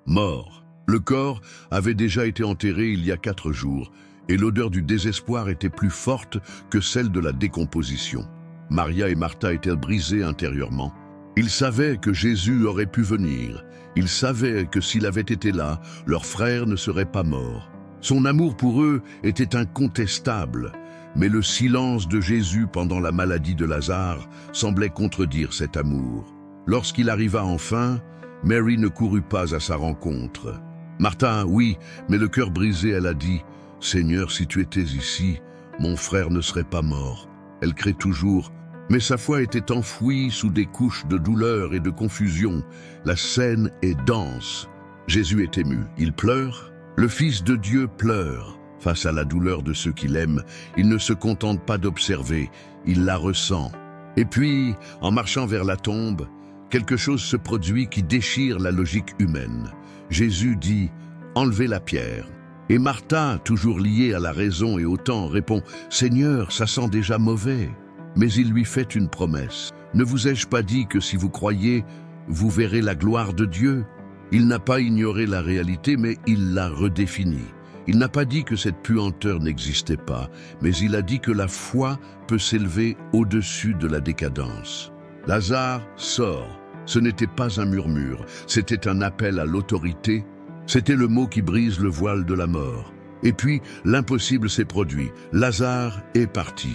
mort. Le corps avait déjà été enterré il y a 4 jours, et l'odeur du désespoir était plus forte que celle de la décomposition. Maria et Martha étaient brisées intérieurement. Ils savaient que Jésus aurait pu venir. Ils savaient que s'il avait été là, leur frère ne serait pas mort. Son amour pour eux était incontestable, mais le silence de Jésus pendant la maladie de Lazare semblait contredire cet amour. Lorsqu'il arriva enfin, Mary ne courut pas à sa rencontre. Martha, oui, mais le cœur brisé, elle a dit « Seigneur, si tu étais ici, mon frère ne serait pas mort. » Elle crée toujours, mais sa foi était enfouie sous des couches de douleur et de confusion. La scène est dense. Jésus est ému. Il pleure. Le Fils de Dieu pleure. Face à la douleur de ceux qu'il aime, il ne se contente pas d'observer, il la ressent. Et puis, en marchant vers la tombe, quelque chose se produit qui déchire la logique humaine. Jésus dit « Enlevez la pierre ». Et Martha, toujours liée à la raison et au temps, répond « Seigneur, ça sent déjà mauvais ». Mais il lui fait une promesse. « Ne vous ai-je pas dit que si vous croyez, vous verrez la gloire de Dieu. Il n'a pas ignoré la réalité, mais il l'a redéfinie. Il n'a pas dit que cette puanteur n'existait pas, mais il a dit que la foi peut s'élever au-dessus de la décadence. Lazare sort. Ce n'était pas un murmure, c'était un appel à l'autorité. C'était le mot qui brise le voile de la mort. Et puis, l'impossible s'est produit. Lazare est parti,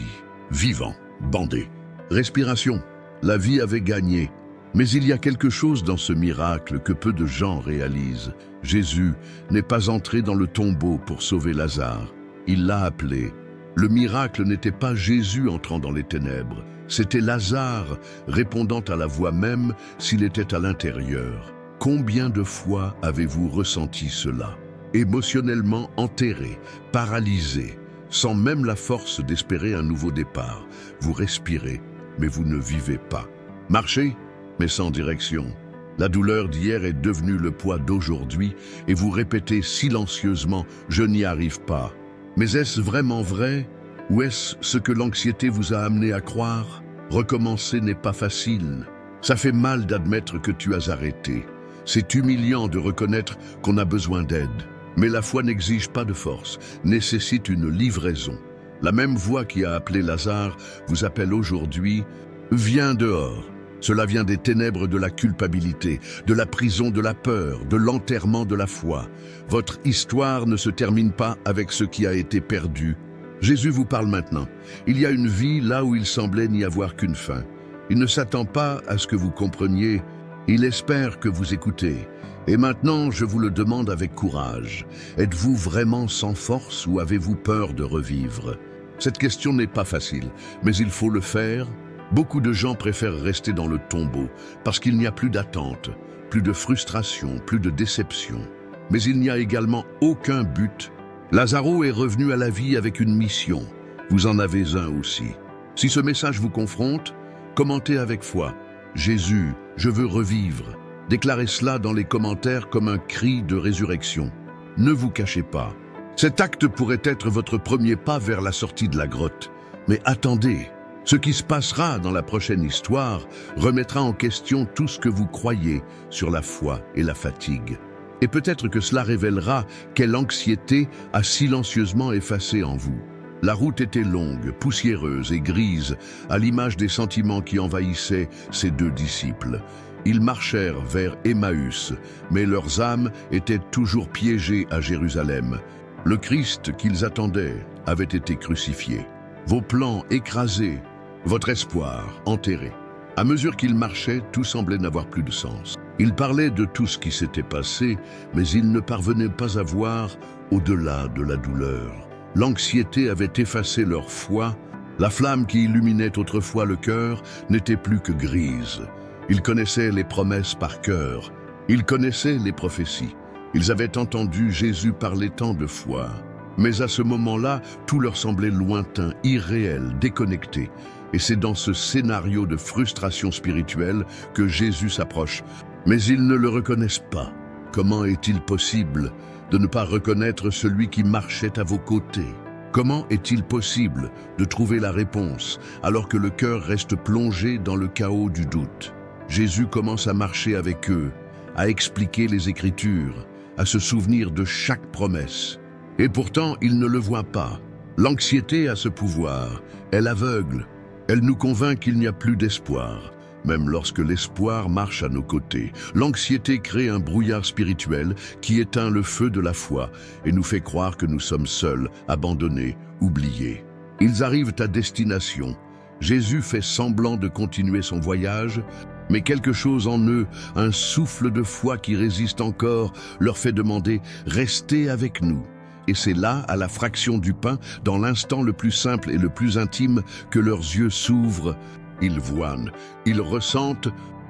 vivant, bandé. Respiration. La vie avait gagné. Mais il y a quelque chose dans ce miracle que peu de gens réalisent. Jésus n'est pas entré dans le tombeau pour sauver Lazare. Il l'a appelé. Le miracle n'était pas Jésus entrant dans les ténèbres. C'était Lazare répondant à la voix même s'il était à l'intérieur. Combien de fois avez-vous ressenti cela? Émotionnellement enterré, paralysé, sans même la force d'espérer un nouveau départ. Vous respirez, mais vous ne vivez pas. Marchez, mais sans direction. La douleur d'hier est devenue le poids d'aujourd'hui et vous répétez silencieusement « je n'y arrive pas ». Mais est-ce vraiment vrai? Ou est-ce ce que l'anxiété vous a amené à croire? Recommencer n'est pas facile. Ça fait mal d'admettre que tu as arrêté. C'est humiliant de reconnaître qu'on a besoin d'aide. Mais la foi n'exige pas de force, nécessite une livraison. La même voix qui a appelé Lazare vous appelle aujourd'hui « Viens dehors ». Cela vient des ténèbres de la culpabilité, de la prison de la peur, de l'enterrement de la foi. Votre histoire ne se termine pas avec ce qui a été perdu. Jésus vous parle maintenant. Il y a une vie là où il semblait n'y avoir qu'une fin. Il ne s'attend pas à ce que vous compreniez. Il espère que vous écoutez. Et maintenant, je vous le demande avec courage. Êtes-vous vraiment sans force ou avez-vous peur de revivre? Cette question n'est pas facile, mais il faut le faire. Beaucoup de gens préfèrent rester dans le tombeau parce qu'il n'y a plus d'attente, plus de frustration, plus de déception. Mais il n'y a également aucun but. Lazaro est revenu à la vie avec une mission. Vous en avez un aussi. Si ce message vous confronte, commentez avec foi. Jésus, je veux revivre. Déclarez cela dans les commentaires comme un cri de résurrection. Ne vous cachez pas. Cet acte pourrait être votre premier pas vers la sortie de la grotte. Mais attendez. Ce qui se passera dans la prochaine histoire remettra en question tout ce que vous croyez sur la foi et la fatigue. Et peut-être que cela révélera quelle anxiété a silencieusement effacé en vous. La route était longue, poussiéreuse et grise, à l'image des sentiments qui envahissaient ces deux disciples. Ils marchèrent vers Emmaüs, mais leurs âmes étaient toujours piégées à Jérusalem. Le Christ qu'ils attendaient avait été crucifié. Vos plans écrasés, votre espoir enterré. À mesure qu'ils marchaient, tout semblait n'avoir plus de sens. Ils parlaient de tout ce qui s'était passé, mais ils ne parvenaient pas à voir au-delà de la douleur. L'anxiété avait effacé leur foi. La flamme qui illuminait autrefois le cœur n'était plus que grise. Ils connaissaient les promesses par cœur. Ils connaissaient les prophéties. Ils avaient entendu Jésus parler tant de fois. Mais à ce moment-là, tout leur semblait lointain, irréel, déconnecté. Et c'est dans ce scénario de frustration spirituelle que Jésus s'approche. Mais ils ne le reconnaissent pas. Comment est-il possible de ne pas reconnaître celui qui marchait à vos côtés? Comment est-il possible de trouver la réponse alors que le cœur reste plongé dans le chaos du doute? Jésus commence à marcher avec eux, à expliquer les Écritures, à se souvenir de chaque promesse. Et pourtant, ils ne le voient pas. L'anxiété a ce pouvoir, elle aveugle. Elle nous convainc qu'il n'y a plus d'espoir, même lorsque l'espoir marche à nos côtés. L'anxiété crée un brouillard spirituel qui éteint le feu de la foi et nous fait croire que nous sommes seuls, abandonnés, oubliés. Ils arrivent à destination. Jésus fait semblant de continuer son voyage, mais quelque chose en eux, un souffle de foi qui résiste encore, leur fait demander « Restez avec nous ». Et c'est là, à la fraction du pain, dans l'instant le plus simple et le plus intime, que leurs yeux s'ouvrent. Ils voient, ils ressentent,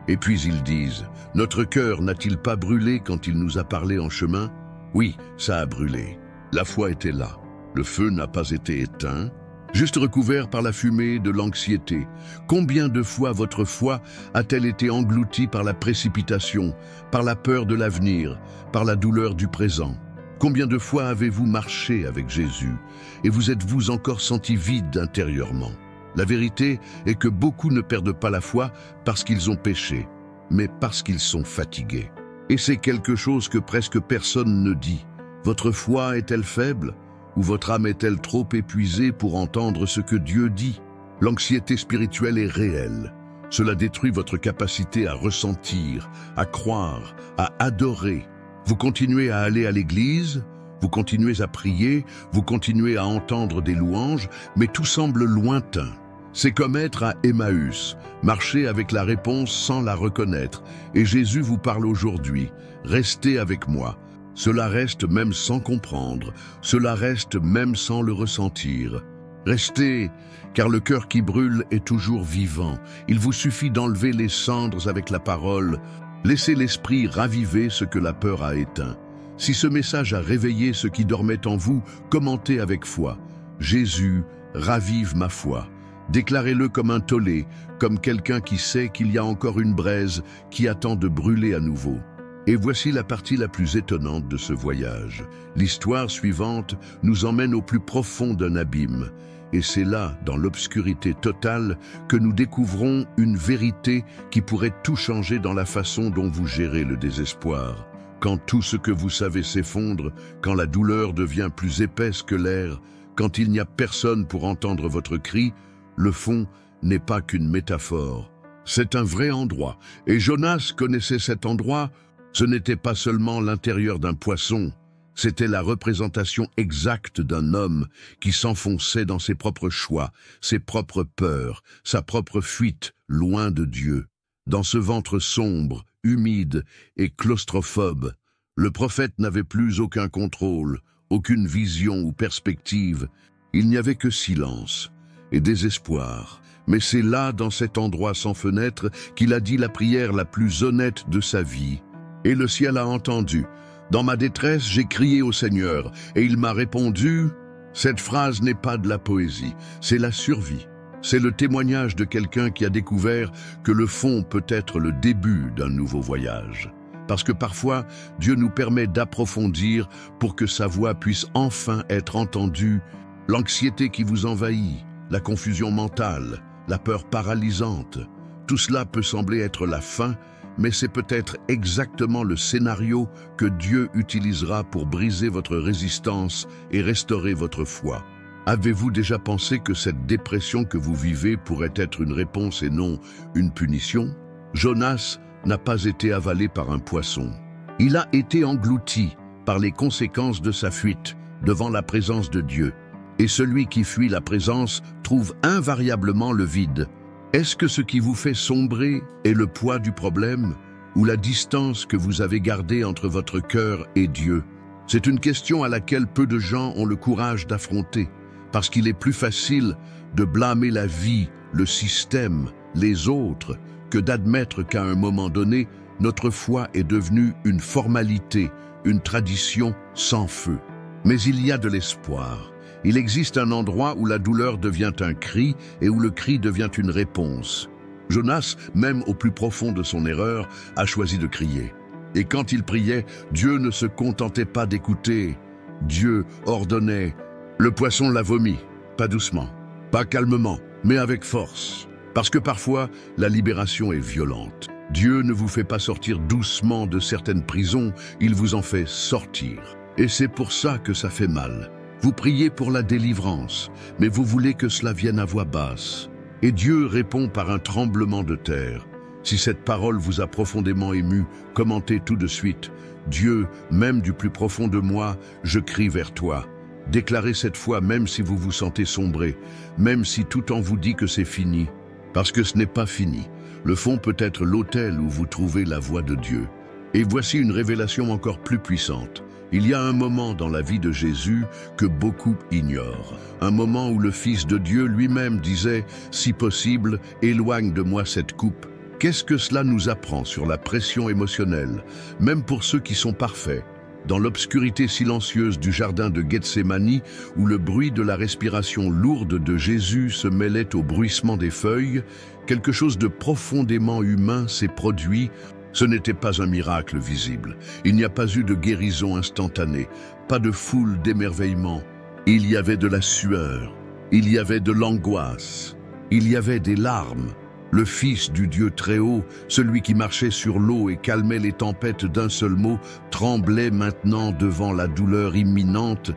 et puis ils disent « Notre cœur n'a-t-il pas brûlé quand il nous a parlé en chemin ?» Oui, ça a brûlé. La foi était là. Le feu n'a pas été éteint, juste recouvert par la fumée de l'anxiété. Combien de fois votre foi a-t-elle été engloutie par la précipitation, par la peur de l'avenir, par la douleur du présent? Combien de fois avez-vous marché avec Jésus et vous êtes-vous encore senti vide intérieurement? La vérité est que beaucoup ne perdent pas la foi parce qu'ils ont péché. mais parce qu'ils sont fatigués. Et c'est quelque chose que presque personne ne dit. Votre foi est-elle faible? Ou votre âme est-elle trop épuisée pour entendre ce que Dieu dit? L'anxiété spirituelle est réelle. Cela détruit votre capacité à ressentir, à croire, à adorer. Vous continuez à aller à l'église, vous continuez à prier, vous continuez à entendre des louanges, mais tout semble lointain. C'est comme être à Emmaüs, marcher avec la réponse sans la reconnaître. Et Jésus vous parle aujourd'hui. Restez avec moi. Cela reste même sans comprendre. Cela reste même sans le ressentir. Restez, car le cœur qui brûle est toujours vivant. Il vous suffit d'enlever les cendres avec la parole. Laissez l'esprit raviver ce que la peur a éteint. Si ce message a réveillé ce qui dormait en vous, commentez avec foi. Jésus, ravive ma foi. Déclarez-le comme un tollé, comme quelqu'un qui sait qu'il y a encore une braise qui attend de brûler à nouveau. Et voici la partie la plus étonnante de ce voyage. L'histoire suivante nous emmène au plus profond d'un abîme. Et c'est là, dans l'obscurité totale, que nous découvrons une vérité qui pourrait tout changer dans la façon dont vous gérez le désespoir. Quand tout ce que vous savez s'effondre, quand la douleur devient plus épaisse que l'air, quand il n'y a personne pour entendre votre cri, le fond n'est pas qu'une métaphore. C'est un vrai endroit. Et Jonas connaissait cet endroit. Ce n'était pas seulement l'intérieur d'un poisson. C'était la représentation exacte d'un homme qui s'enfonçait dans ses propres choix, ses propres peurs, sa propre fuite loin de Dieu. Dans ce ventre sombre, humide et claustrophobe, le prophète n'avait plus aucun contrôle, aucune vision ou perspective. Il n'y avait que silence et désespoir. Mais c'est là, dans cet endroit sans fenêtre, qu'il a dit la prière la plus honnête de sa vie. Et le ciel a entendu. Dans ma détresse, j'ai crié au Seigneur, et il m'a répondu. Cette phrase n'est pas de la poésie, c'est la survie. C'est le témoignage de quelqu'un qui a découvert que le fond peut être le début d'un nouveau voyage. Parce que parfois, Dieu nous permet d'approfondir pour que sa voix puisse enfin être entendue. L'anxiété qui vous envahit, la confusion mentale, la peur paralysante, tout cela peut sembler être la fin, mais c'est peut-être exactement le scénario que Dieu utilisera pour briser votre résistance et restaurer votre foi. Avez-vous déjà pensé que cette dépression que vous vivez pourrait être une réponse et non une punition? Jonas n'a pas été avalé par un poisson. Il a été englouti par les conséquences de sa fuite devant la présence de Dieu. Et celui qui fuit la présence trouve invariablement le vide. Est-ce que ce qui vous fait sombrer est le poids du problème ou la distance que vous avez gardée entre votre cœur et Dieu? C'est une question à laquelle peu de gens ont le courage d'affronter, parce qu'il est plus facile de blâmer la vie, le système, les autres, que d'admettre qu'à un moment donné, notre foi est devenue une formalité, une tradition sans feu. Mais il y a de l'espoir. Il existe un endroit où la douleur devient un cri et où le cri devient une réponse. Jonas, même au plus profond de son erreur, a choisi de crier. Et quand il priait, Dieu ne se contentait pas d'écouter. Dieu ordonnait. Le poisson l'a vomi, pas doucement, pas calmement, mais avec force. Parce que parfois, la libération est violente. Dieu ne vous fait pas sortir doucement de certaines prisons, il vous en fait sortir. Et c'est pour ça que ça fait mal. Vous priez pour la délivrance, mais vous voulez que cela vienne à voix basse. Et Dieu répond par un tremblement de terre. Si cette parole vous a profondément ému, commentez tout de suite. Dieu, même du plus profond de moi, je crie vers toi. Déclarez cette foi même si vous vous sentez sombrer, même si tout en vous dit que c'est fini. Parce que ce n'est pas fini. Le fond peut être l'autel où vous trouvez la voix de Dieu. Et voici une révélation encore plus puissante. Il y a un moment dans la vie de Jésus que beaucoup ignorent. Un moment où le Fils de Dieu lui-même disait « Si possible, éloigne de moi cette coupe ». Qu'est-ce que cela nous apprend sur la pression émotionnelle, même pour ceux qui sont parfaits? Dans l'obscurité silencieuse du jardin de Gethsémani, où le bruit de la respiration lourde de Jésus se mêlait au bruissement des feuilles, quelque chose de profondément humain s'est produit. Ce n'était pas un miracle visible. Il n'y a pas eu de guérison instantanée, pas de foule d'émerveillement. Il y avait de la sueur, il y avait de l'angoisse, il y avait des larmes. Le Fils du Dieu Très-Haut, celui qui marchait sur l'eau et calmait les tempêtes d'un seul mot, tremblait maintenant devant la douleur imminente.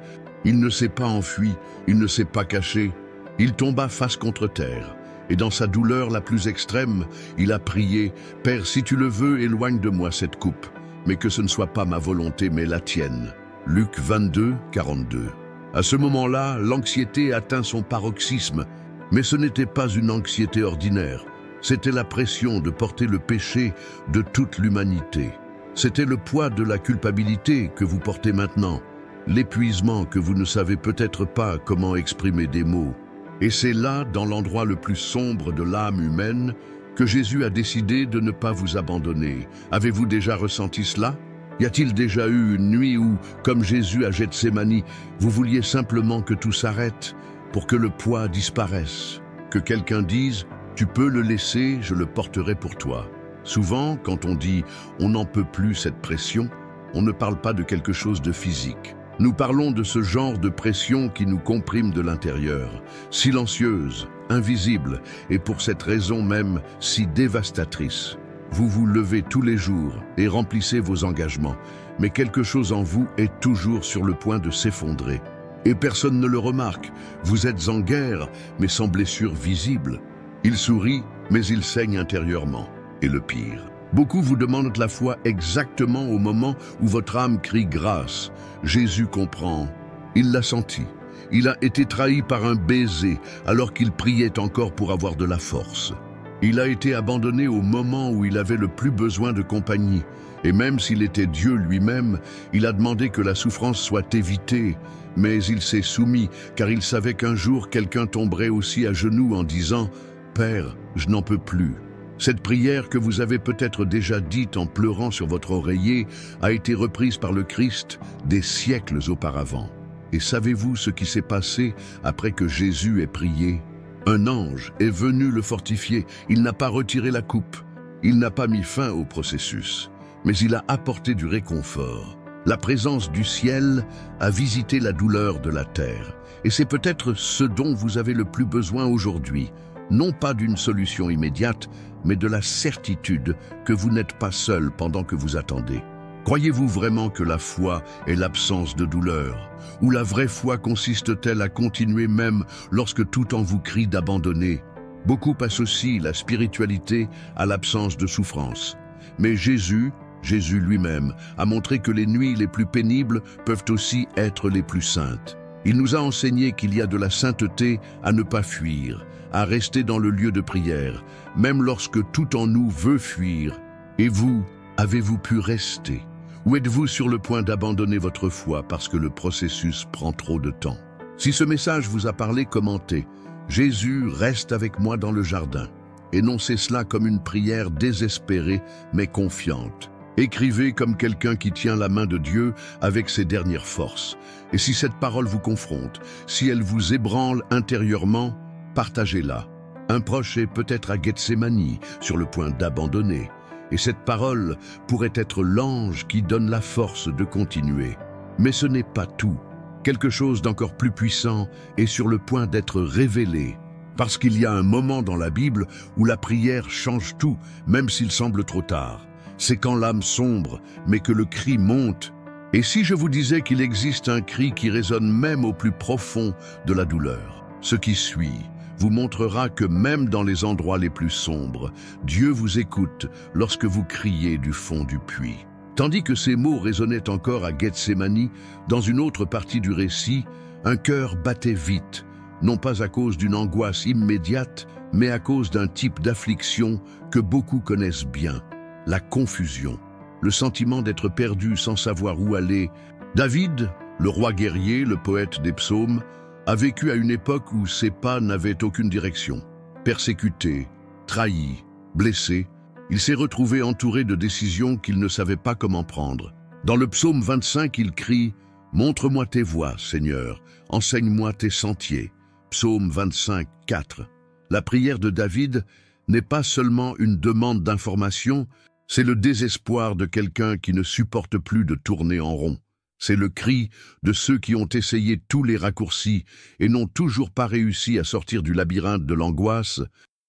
Il ne s'est pas enfui, il ne s'est pas caché. Il tomba face contre terre. Et dans sa douleur la plus extrême, il a prié « Père, si tu le veux, éloigne de moi cette coupe, mais que ce ne soit pas ma volonté, mais la tienne. » Luc 22, 42. À ce moment-là, l'anxiété atteint son paroxysme, mais ce n'était pas une anxiété ordinaire. C'était la pression de porter le péché de toute l'humanité. C'était le poids de la culpabilité que vous portez maintenant, l'épuisement que vous ne savez peut-être pas comment exprimer des mots. Et c'est là, dans l'endroit le plus sombre de l'âme humaine, que Jésus a décidé de ne pas vous abandonner. Avez-vous déjà ressenti cela? Y a-t-il déjà eu une nuit où, comme Jésus à Gethsémani, vous vouliez simplement que tout s'arrête pour que le poids disparaisse? Que quelqu'un dise « Tu peux le laisser, je le porterai pour toi ». Souvent, quand on dit « on n'en peut plus cette pression », on ne parle pas de quelque chose de physique. Nous parlons de ce genre de pression qui nous comprime de l'intérieur, silencieuse, invisible et pour cette raison même si dévastatrice. Vous vous levez tous les jours et remplissez vos engagements, mais quelque chose en vous est toujours sur le point de s'effondrer. Et personne ne le remarque. Vous êtes en guerre, mais sans blessure visible. Il sourit, mais il saigne intérieurement. Et le pire, beaucoup vous demandent la foi exactement au moment où votre âme crie grâce. Jésus comprend. Il l'a senti. Il a été trahi par un baiser alors qu'il priait encore pour avoir de la force. Il a été abandonné au moment où il avait le plus besoin de compagnie. Et même s'il était Dieu lui-même, il a demandé que la souffrance soit évitée. Mais il s'est soumis car il savait qu'un jour quelqu'un tomberait aussi à genoux en disant « Père, je n'en peux plus ». Cette prière que vous avez peut-être déjà dite en pleurant sur votre oreiller a été reprise par le Christ des siècles auparavant. Et savez-vous ce qui s'est passé après que Jésus ait prié? Un ange est venu le fortifier. Il n'a pas retiré la coupe. Il n'a pas mis fin au processus. Mais il a apporté du réconfort. La présence du ciel a visité la douleur de la terre. Et c'est peut-être ce dont vous avez le plus besoin aujourd'hui. Non pas d'une solution immédiate, mais de la certitude que vous n'êtes pas seul pendant que vous attendez. Croyez-vous vraiment que la foi est l'absence de douleur? Ou la vraie foi consiste-t-elle à continuer même lorsque tout en vous crie d'abandonner? Beaucoup associent la spiritualité à l'absence de souffrance. Mais Jésus lui-même, a montré que les nuits les plus pénibles peuvent aussi être les plus saintes. Il nous a enseigné qu'il y a de la sainteté à ne pas fuir, à rester dans le lieu de prière, même lorsque tout en nous veut fuir. Et vous, avez-vous pu rester? Ou êtes-vous sur le point d'abandonner votre foi parce que le processus prend trop de temps? Si ce message vous a parlé, commentez « Jésus reste avec moi dans le jardin ». Énoncez cela comme une prière désespérée mais confiante. Écrivez comme quelqu'un qui tient la main de Dieu avec ses dernières forces. Et si cette parole vous confronte, si elle vous ébranle intérieurement, partagez-la. Un proche est peut-être à Gethsémani, sur le point d'abandonner. Et cette parole pourrait être l'ange qui donne la force de continuer. Mais ce n'est pas tout. Quelque chose d'encore plus puissant est sur le point d'être révélé. Parce qu'il y a un moment dans la Bible où la prière change tout, même s'il semble trop tard. C'est quand l'âme sombre, mais que le cri monte. Et si je vous disais qu'il existe un cri qui résonne même au plus profond de la douleur? Ce qui suit vous montrera que même dans les endroits les plus sombres, Dieu vous écoute lorsque vous criez du fond du puits. Tandis que ces mots résonnaient encore à Gethsémani, dans une autre partie du récit, un cœur battait vite, non pas à cause d'une angoisse immédiate, mais à cause d'un type d'affliction que beaucoup connaissent bien. La confusion, le sentiment d'être perdu sans savoir où aller. David, le roi guerrier, le poète des psaumes, a vécu à une époque où ses pas n'avaient aucune direction. Persécuté, trahi, blessé, il s'est retrouvé entouré de décisions qu'il ne savait pas comment prendre. Dans le psaume 25, il crie « Montre-moi tes voies, Seigneur, enseigne-moi tes sentiers ». Psaume 25, 4. La prière de David n'est pas seulement une demande d'information, c'est le désespoir de quelqu'un qui ne supporte plus de tourner en rond. C'est le cri de ceux qui ont essayé tous les raccourcis et n'ont toujours pas réussi à sortir du labyrinthe de l'angoisse.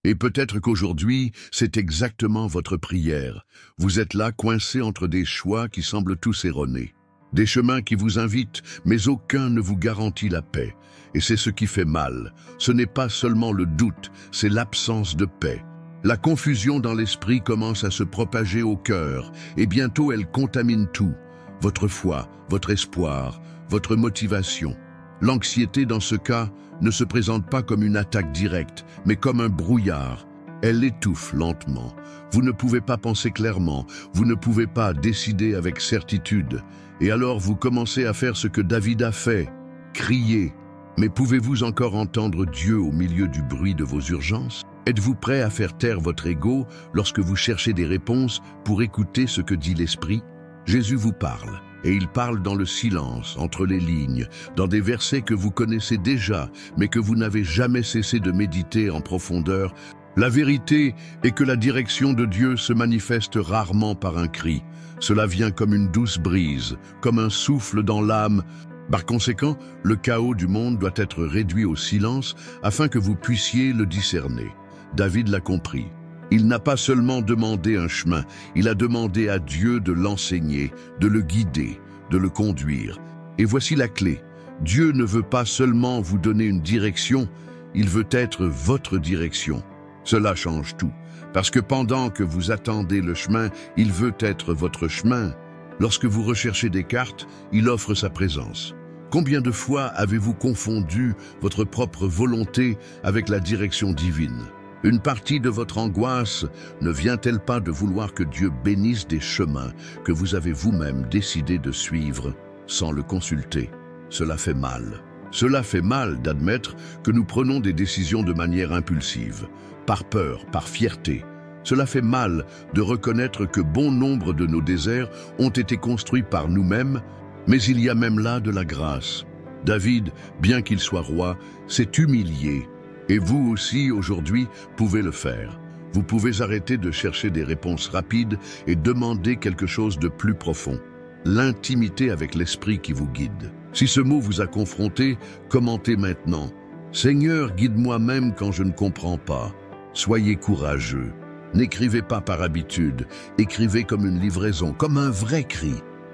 Et peut-être qu'aujourd'hui, c'est exactement votre prière. Vous êtes là coincé entre des choix qui semblent tous erronés. Des chemins qui vous invitent, mais aucun ne vous garantit la paix. Et c'est ce qui fait mal. Ce n'est pas seulement le doute, c'est l'absence de paix. La confusion dans l'esprit commence à se propager au cœur, et bientôt elle contamine tout. Votre foi, votre espoir, votre motivation. L'anxiété, dans ce cas, ne se présente pas comme une attaque directe, mais comme un brouillard. Elle étouffe lentement. Vous ne pouvez pas penser clairement, vous ne pouvez pas décider avec certitude. Et alors vous commencez à faire ce que David a fait, crier. Mais pouvez-vous encore entendre Dieu au milieu du bruit de vos urgences? Êtes-vous prêt à faire taire votre ego lorsque vous cherchez des réponses pour écouter ce que dit l'Esprit? Jésus vous parle, et il parle dans le silence, entre les lignes, dans des versets que vous connaissez déjà, mais que vous n'avez jamais cessé de méditer en profondeur. La vérité est que la direction de Dieu se manifeste rarement par un cri. Cela vient comme une douce brise, comme un souffle dans l'âme. Par conséquent, le chaos du monde doit être réduit au silence afin que vous puissiez le discerner. David l'a compris. Il n'a pas seulement demandé un chemin, il a demandé à Dieu de l'enseigner, de le guider, de le conduire. Et voici la clé. Dieu ne veut pas seulement vous donner une direction, il veut être votre direction. Cela change tout, parce que pendant que vous attendez le chemin, il veut être votre chemin. Lorsque vous recherchez des cartes, il offre sa présence. Combien de fois avez-vous confondu votre propre volonté avec la direction divine? Une partie de votre angoisse ne vient-elle pas de vouloir que Dieu bénisse des chemins que vous avez vous-même décidé de suivre sans le consulter? Cela fait mal. Cela fait mal d'admettre que nous prenons des décisions de manière impulsive, par peur, par fierté. Cela fait mal de reconnaître que bon nombre de nos déserts ont été construits par nous-mêmes, mais il y a même là de la grâce. David, bien qu'il soit roi, s'est humilié. Et vous aussi, aujourd'hui, pouvez le faire. Vous pouvez arrêter de chercher des réponses rapides et demander quelque chose de plus profond. L'intimité avec l'Esprit qui vous guide. Si ce mot vous a confronté, commentez maintenant. « Seigneur, guide-moi même quand je ne comprends pas. » Soyez courageux. N'écrivez pas par habitude, écrivez comme une livraison, comme un vrai cri.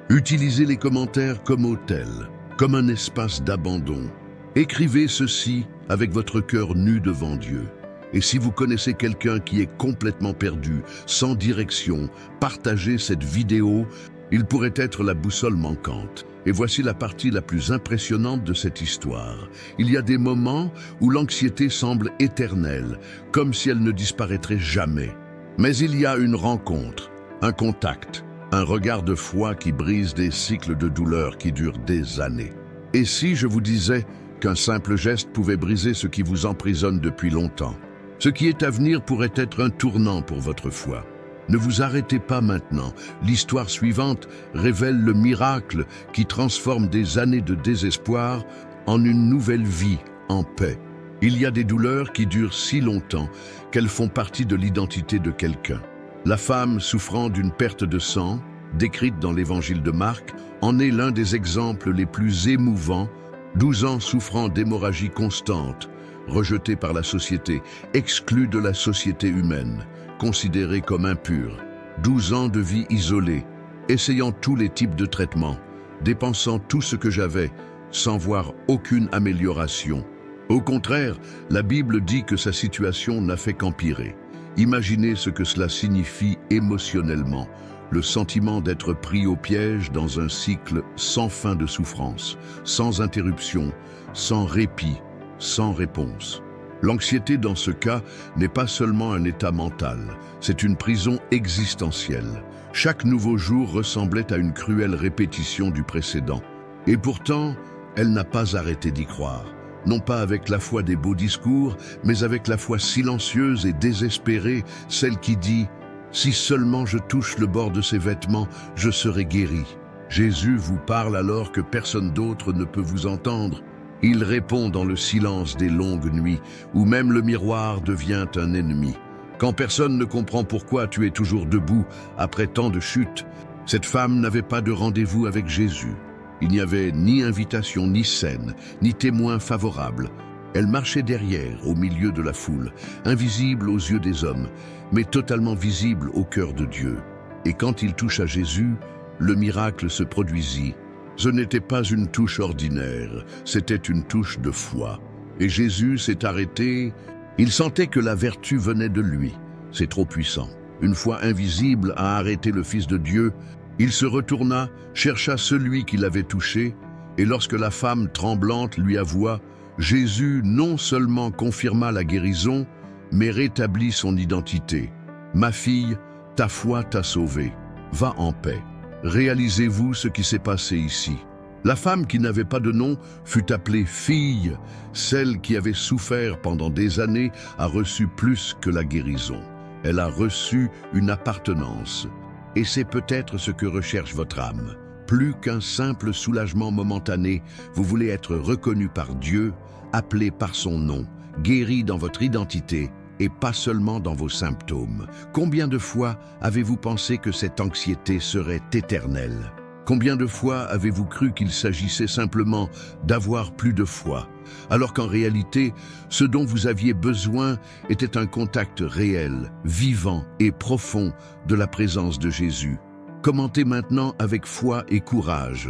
Utilisez les commentaires comme autel, comme un espace d'abandon. Écrivez ceci avec votre cœur nu devant Dieu. Et si vous connaissez quelqu'un qui est complètement perdu, sans direction, partagez cette vidéo, il pourrait être la boussole manquante. Et voici la partie la plus impressionnante de cette histoire. Il y a des moments où l'anxiété semble éternelle, comme si elle ne disparaîtrait jamais. Mais il y a une rencontre, un contact, un regard de foi qui brise des cycles de douleur qui durent des années. Et si je vous disais qu'un simple geste pouvait briser ce qui vous emprisonne depuis longtemps? Ce qui est à venir pourrait être un tournant pour votre foi. Ne vous arrêtez pas maintenant. L'histoire suivante révèle le miracle qui transforme des années de désespoir en une nouvelle vie en paix. Il y a des douleurs qui durent si longtemps qu'elles font partie de l'identité de quelqu'un. La femme souffrant d'une perte de sang, décrite dans l'évangile de Marc, en est l'un des exemples les plus émouvants. 12 ans souffrant d'hémorragie constante, rejetée par la société, exclue de la société humaine, considérée comme impure. 12 ans de vie isolée, essayant tous les types de traitements, dépensant tout ce que j'avais, sans voir aucune amélioration. Au contraire, la Bible dit que sa situation n'a fait qu'empirer. Imaginez ce que cela signifie émotionnellement, le sentiment d'être pris au piège dans un cycle sans fin de souffrance, sans interruption, sans répit, sans réponse. L'anxiété dans ce cas n'est pas seulement un état mental, c'est une prison existentielle. Chaque nouveau jour ressemblait à une cruelle répétition du précédent. Et pourtant, elle n'a pas arrêté d'y croire. Non pas avec la foi des beaux discours, mais avec la foi silencieuse et désespérée, celle qui dit « Si seulement je touche le bord de ses vêtements, je serai guéri. » Jésus vous parle alors que personne d'autre ne peut vous entendre. Il répond dans le silence des longues nuits, où même le miroir devient un ennemi. Quand personne ne comprend pourquoi tu es toujours debout après tant de chutes, cette femme n'avait pas de rendez-vous avec Jésus. Il n'y avait ni invitation, ni scène, ni témoin favorable. Elle marchait derrière, au milieu de la foule, invisible aux yeux des hommes, mais totalement visible au cœur de Dieu. Et quand il toucha Jésus, le miracle se produisit. Ce n'était pas une touche ordinaire, c'était une touche de foi. Et Jésus s'est arrêté. Il sentait que la vertu venait de lui. C'est trop puissant. Une foi invisible a arrêté le Fils de Dieu. Il se retourna, chercha celui qui l'avait touché, et lorsque la femme tremblante lui avoua, Jésus non seulement confirma la guérison, mais rétablit son identité. « Ma fille, ta foi t'a sauvée. Va en paix. » Réalisez-vous ce qui s'est passé ici. La femme qui n'avait pas de nom fut appelée fille. Celle qui avait souffert pendant des années a reçu plus que la guérison. Elle a reçu une appartenance. Et c'est peut-être ce que recherche votre âme. Plus qu'un simple soulagement momentané, vous voulez être reconnu par Dieu, appelé par son nom, guéri dans votre identité et pas seulement dans vos symptômes. Combien de fois avez-vous pensé que cette anxiété serait éternelle? Combien de fois avez-vous cru qu'il s'agissait simplement d'avoir plus de foi, alors qu'en réalité, ce dont vous aviez besoin était un contact réel, vivant et profond de la présence de Jésus? Commentez maintenant avec foi et courage.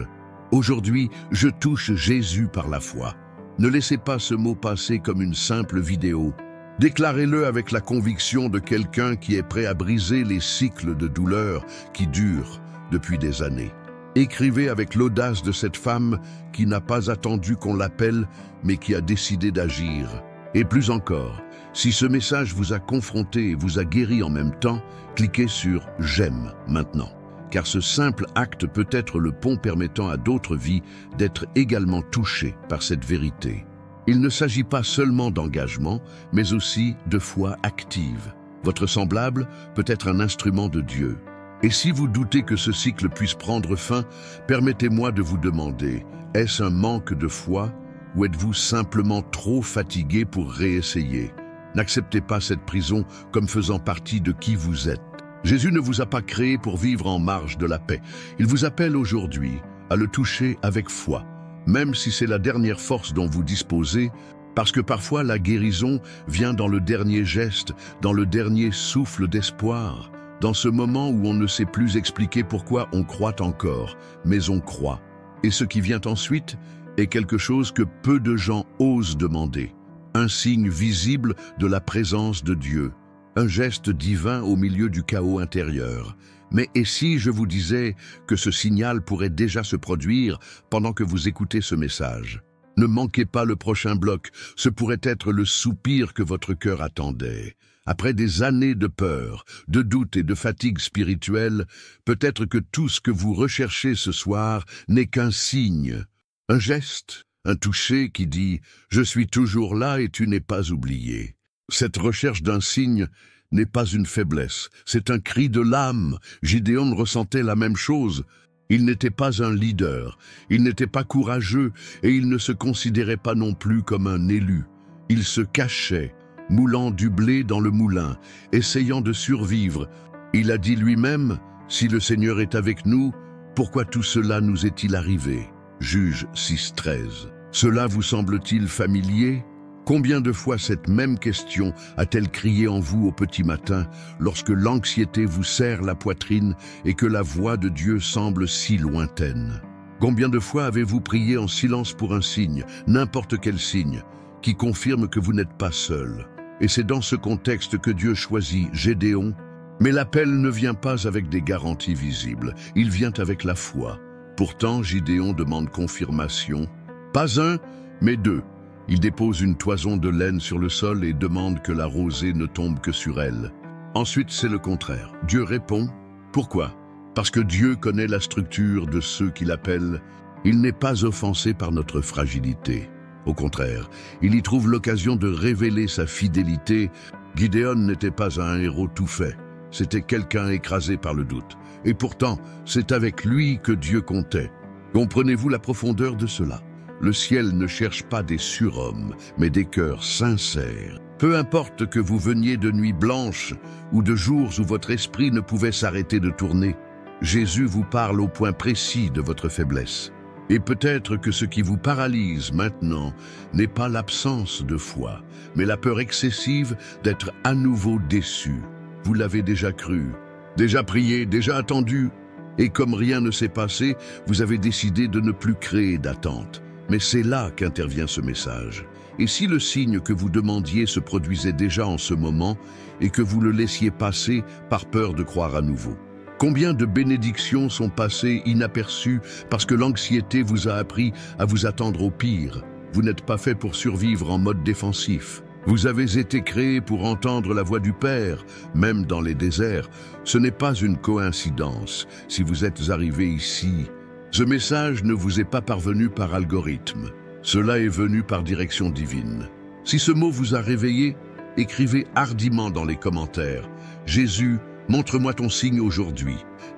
Aujourd'hui, je touche Jésus par la foi. Ne laissez pas ce mot passer comme une simple vidéo. Déclarez-le avec la conviction de quelqu'un qui est prêt à briser les cycles de douleur qui durent depuis des années. Écrivez avec l'audace de cette femme qui n'a pas attendu qu'on l'appelle, mais qui a décidé d'agir. Et plus encore, si ce message vous a confronté et vous a guéri en même temps, cliquez sur « J'aime » maintenant. Car ce simple acte peut être le pont permettant à d'autres vies d'être également touchées par cette vérité. Il ne s'agit pas seulement d'engagement, mais aussi de foi active. Votre semblable peut être un instrument de Dieu. Et si vous doutez que ce cycle puisse prendre fin, permettez-moi de vous demander, est-ce un manque de foi ou êtes-vous simplement trop fatigué pour réessayer? N'acceptez pas cette prison comme faisant partie de qui vous êtes. Jésus ne vous a pas créé pour vivre en marge de la paix. Il vous appelle aujourd'hui à le toucher avec foi, même si c'est la dernière force dont vous disposez, parce que parfois la guérison vient dans le dernier geste, dans le dernier souffle d'espoir, dans ce moment où on ne sait plus expliquer pourquoi on croit encore, mais on croit. Et ce qui vient ensuite est quelque chose que peu de gens osent demander, un signe visible de la présence de Dieu. Un geste divin au milieu du chaos intérieur. Mais et si je vous disais que ce signal pourrait déjà se produire pendant que vous écoutez ce message? Ne manquez pas le prochain bloc, ce pourrait être le soupir que votre cœur attendait. Après des années de peur, de doute et de fatigue spirituelle, peut-être que tout ce que vous recherchez ce soir n'est qu'un signe, un geste, un toucher qui dit « Je suis toujours là et tu n'es pas oublié ». Cette recherche d'un signe n'est pas une faiblesse, c'est un cri de l'âme. Gideon ressentait la même chose. Il n'était pas un leader, il n'était pas courageux et il ne se considérait pas non plus comme un élu. Il se cachait, moulant du blé dans le moulin, essayant de survivre. Il a dit lui-même, « Si le Seigneur est avec nous, pourquoi tout cela nous est-il arrivé ?» Juge 6:13. Cela vous semble-t-il familier ? Combien de fois cette même question a-t-elle crié en vous au petit matin, lorsque l'anxiété vous serre la poitrine et que la voix de Dieu semble si lointaine? Combien de fois avez-vous prié en silence pour un signe, n'importe quel signe, qui confirme que vous n'êtes pas seul? Et c'est dans ce contexte que Dieu choisit Gédéon. Mais l'appel ne vient pas avec des garanties visibles, il vient avec la foi. Pourtant, Gédéon demande confirmation. Pas un, mais deux. Il dépose une toison de laine sur le sol et demande que la rosée ne tombe que sur elle. Ensuite, c'est le contraire. Dieu répond. Pourquoi? Parce que Dieu connaît la structure de ceux qui l'appellent. Il n'est pas offensé par notre fragilité. Au contraire, il y trouve l'occasion de révéler sa fidélité. Gideon n'était pas un héros tout fait. C'était quelqu'un écrasé par le doute. Et pourtant, c'est avec lui que Dieu comptait. Comprenez-vous la profondeur de cela? Le ciel ne cherche pas des surhommes, mais des cœurs sincères. Peu importe que vous veniez de nuits blanches ou de jours où votre esprit ne pouvait s'arrêter de tourner, Jésus vous parle au point précis de votre faiblesse. Et peut-être que ce qui vous paralyse maintenant n'est pas l'absence de foi, mais la peur excessive d'être à nouveau déçu. Vous l'avez déjà cru, déjà prié, déjà attendu, et comme rien ne s'est passé, vous avez décidé de ne plus créer d'attente. Mais c'est là qu'intervient ce message. Et si le signe que vous demandiez se produisait déjà en ce moment et que vous le laissiez passer par peur de croire à nouveau? Combien de bénédictions sont passées inaperçues parce que l'anxiété vous a appris à vous attendre au pire? Vous n'êtes pas fait pour survivre en mode défensif. Vous avez été créé pour entendre la voix du Père, même dans les déserts. Ce n'est pas une coïncidence si vous êtes arrivé ici. Ce message ne vous est pas parvenu par algorithme. Cela est venu par direction divine. Si ce mot vous a réveillé, écrivez hardiment dans les commentaires « Jésus, montre-moi ton signe aujourd'hui ».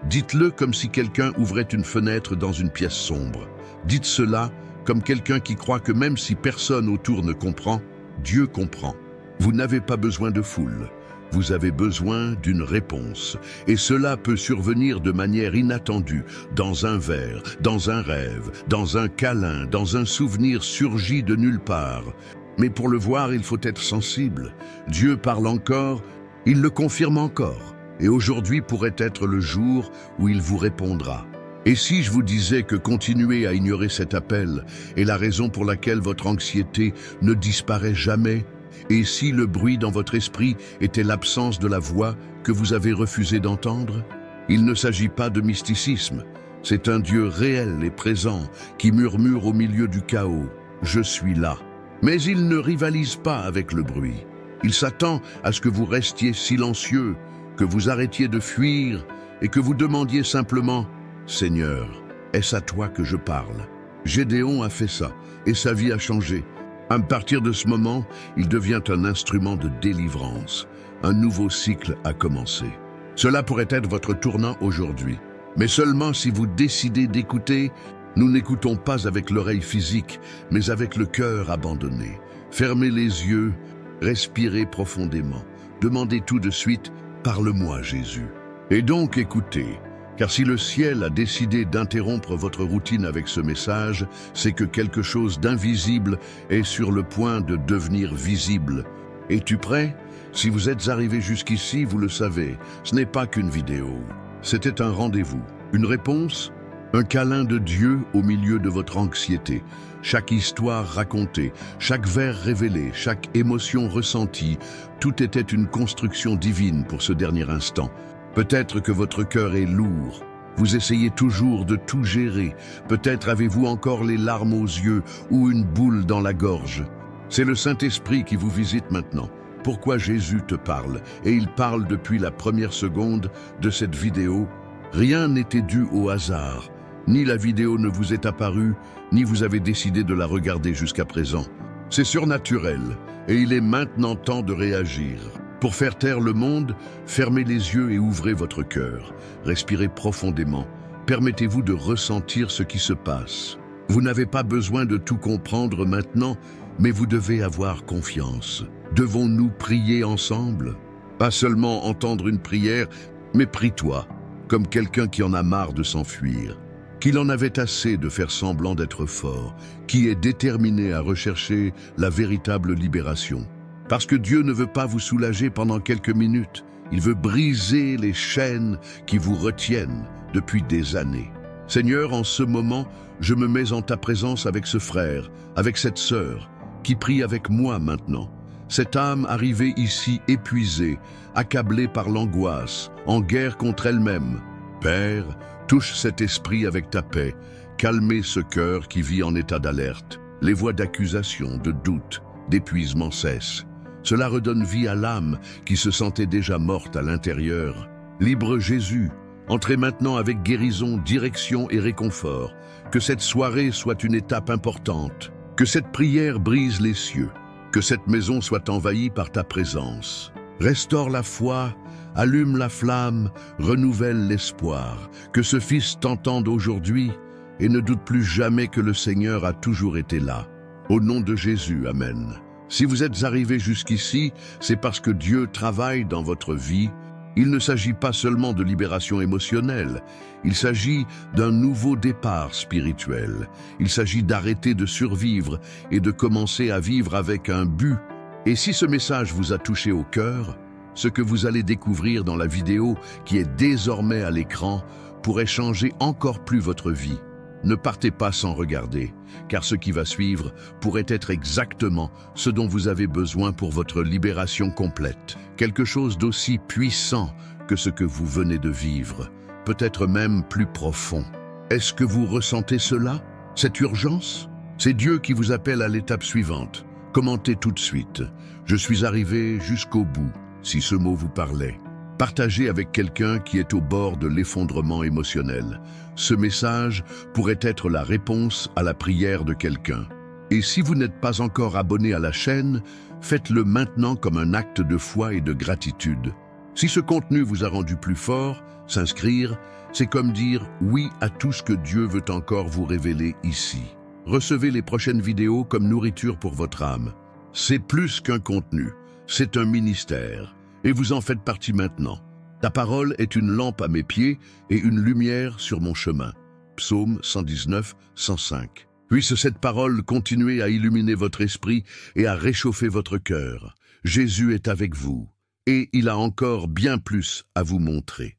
Dites-le comme si quelqu'un ouvrait une fenêtre dans une pièce sombre. Dites cela comme quelqu'un qui croit que même si personne autour ne comprend, Dieu comprend. Vous n'avez pas besoin de foule. Vous avez besoin d'une réponse. Et cela peut survenir de manière inattendue, dans un verre, dans un rêve, dans un câlin, dans un souvenir surgi de nulle part. Mais pour le voir, il faut être sensible. Dieu parle encore, il le confirme encore. Et aujourd'hui pourrait être le jour où il vous répondra. Et si je vous disais que continuer à ignorer cet appel est la raison pour laquelle votre anxiété ne disparaît jamais? Et si le bruit dans votre esprit était l'absence de la voix que vous avez refusé d'entendre? Il ne s'agit pas de mysticisme. C'est un Dieu réel et présent qui murmure au milieu du chaos. Je suis là. Mais il ne rivalise pas avec le bruit. Il s'attend à ce que vous restiez silencieux, que vous arrêtiez de fuir et que vous demandiez simplement « Seigneur, est-ce à toi que je parle ?» Gédéon a fait ça et sa vie a changé. À partir de ce moment, il devient un instrument de délivrance. Un nouveau cycle a commencé. Cela pourrait être votre tournant aujourd'hui. Mais seulement si vous décidez d'écouter. Nous n'écoutons pas avec l'oreille physique, mais avec le cœur abandonné. Fermez les yeux, respirez profondément. Demandez tout de suite « Parle-moi, Jésus ». Et donc écoutez. Car si le ciel a décidé d'interrompre votre routine avec ce message, c'est que quelque chose d'invisible est sur le point de devenir visible. Es-tu prêt? Si vous êtes arrivé jusqu'ici, vous le savez, ce n'est pas qu'une vidéo. C'était un rendez-vous, une réponse, un câlin de Dieu au milieu de votre anxiété. Chaque histoire racontée, chaque vers révélé, chaque émotion ressentie, tout était une construction divine pour ce dernier instant. Peut-être que votre cœur est lourd. Vous essayez toujours de tout gérer. Peut-être avez-vous encore les larmes aux yeux ou une boule dans la gorge. C'est le Saint-Esprit qui vous visite maintenant. Pourquoi Jésus te parle? Et il parle depuis la première seconde de cette vidéo. Rien n'était dû au hasard. Ni la vidéo ne vous est apparue, ni vous avez décidé de la regarder jusqu'à présent. C'est surnaturel et il est maintenant temps de réagir. Pour faire taire le monde, fermez les yeux et ouvrez votre cœur. Respirez profondément. Permettez-vous de ressentir ce qui se passe. Vous n'avez pas besoin de tout comprendre maintenant, mais vous devez avoir confiance. Devons-nous prier ensemble? Pas seulement entendre une prière, mais prie-toi, comme quelqu'un qui en a marre de s'enfuir, qu'il en avait assez de faire semblant d'être fort, qui est déterminé à rechercher la véritable libération. Parce que Dieu ne veut pas vous soulager pendant quelques minutes. Il veut briser les chaînes qui vous retiennent depuis des années. Seigneur, en ce moment, je me mets en ta présence avec ce frère, avec cette sœur, qui prie avec moi maintenant. Cette âme arrivée ici épuisée, accablée par l'angoisse, en guerre contre elle-même. Père, touche cet esprit avec ta paix. Calmez ce cœur qui vit en état d'alerte. Les voix d'accusation, de doute, d'épuisement cessent. Cela redonne vie à l'âme qui se sentait déjà morte à l'intérieur. Libre Jésus, entrez maintenant avec guérison, direction et réconfort. Que cette soirée soit une étape importante. Que cette prière brise les cieux. Que cette maison soit envahie par ta présence. Restaure la foi, allume la flamme, renouvelle l'espoir. Que ce Fils t'entende aujourd'hui et ne doute plus jamais que le Seigneur a toujours été là. Au nom de Jésus, Amen. Si vous êtes arrivé jusqu'ici, c'est parce que Dieu travaille dans votre vie Il ne s'agit pas seulement de libération émotionnelle, il s'agit d'un nouveau départ spirituel. Il s'agit d'arrêter de survivre et de commencer à vivre avec un but. Et si ce message vous a touché au cœur, ce que vous allez découvrir dans la vidéo qui est désormais à l'écran pourrait changer encore plus votre vie. Ne partez pas sans regarder, car ce qui va suivre pourrait être exactement ce dont vous avez besoin pour votre libération complète. Quelque chose d'aussi puissant que ce que vous venez de vivre, peut-être même plus profond. Est-ce que vous ressentez cela, cette urgence? C'est Dieu qui vous appelle à l'étape suivante. Commentez tout de suite. Je suis arrivé jusqu'au bout, si ce mot vous parlait. Partagez avec quelqu'un qui est au bord de l'effondrement émotionnel. Ce message pourrait être la réponse à la prière de quelqu'un. Et si vous n'êtes pas encore abonné à la chaîne, faites-le maintenant comme un acte de foi et de gratitude. Si ce contenu vous a rendu plus fort, s'inscrire, c'est comme dire oui à tout ce que Dieu veut encore vous révéler ici. Recevez les prochaines vidéos comme nourriture pour votre âme. C'est plus qu'un contenu, c'est un ministère. Et vous en faites partie maintenant. Ta parole est une lampe à mes pieds et une lumière sur mon chemin. Psaume 119, 105. Puisse cette parole continuer à illuminer votre esprit et à réchauffer votre cœur. Jésus est avec vous et il a encore bien plus à vous montrer.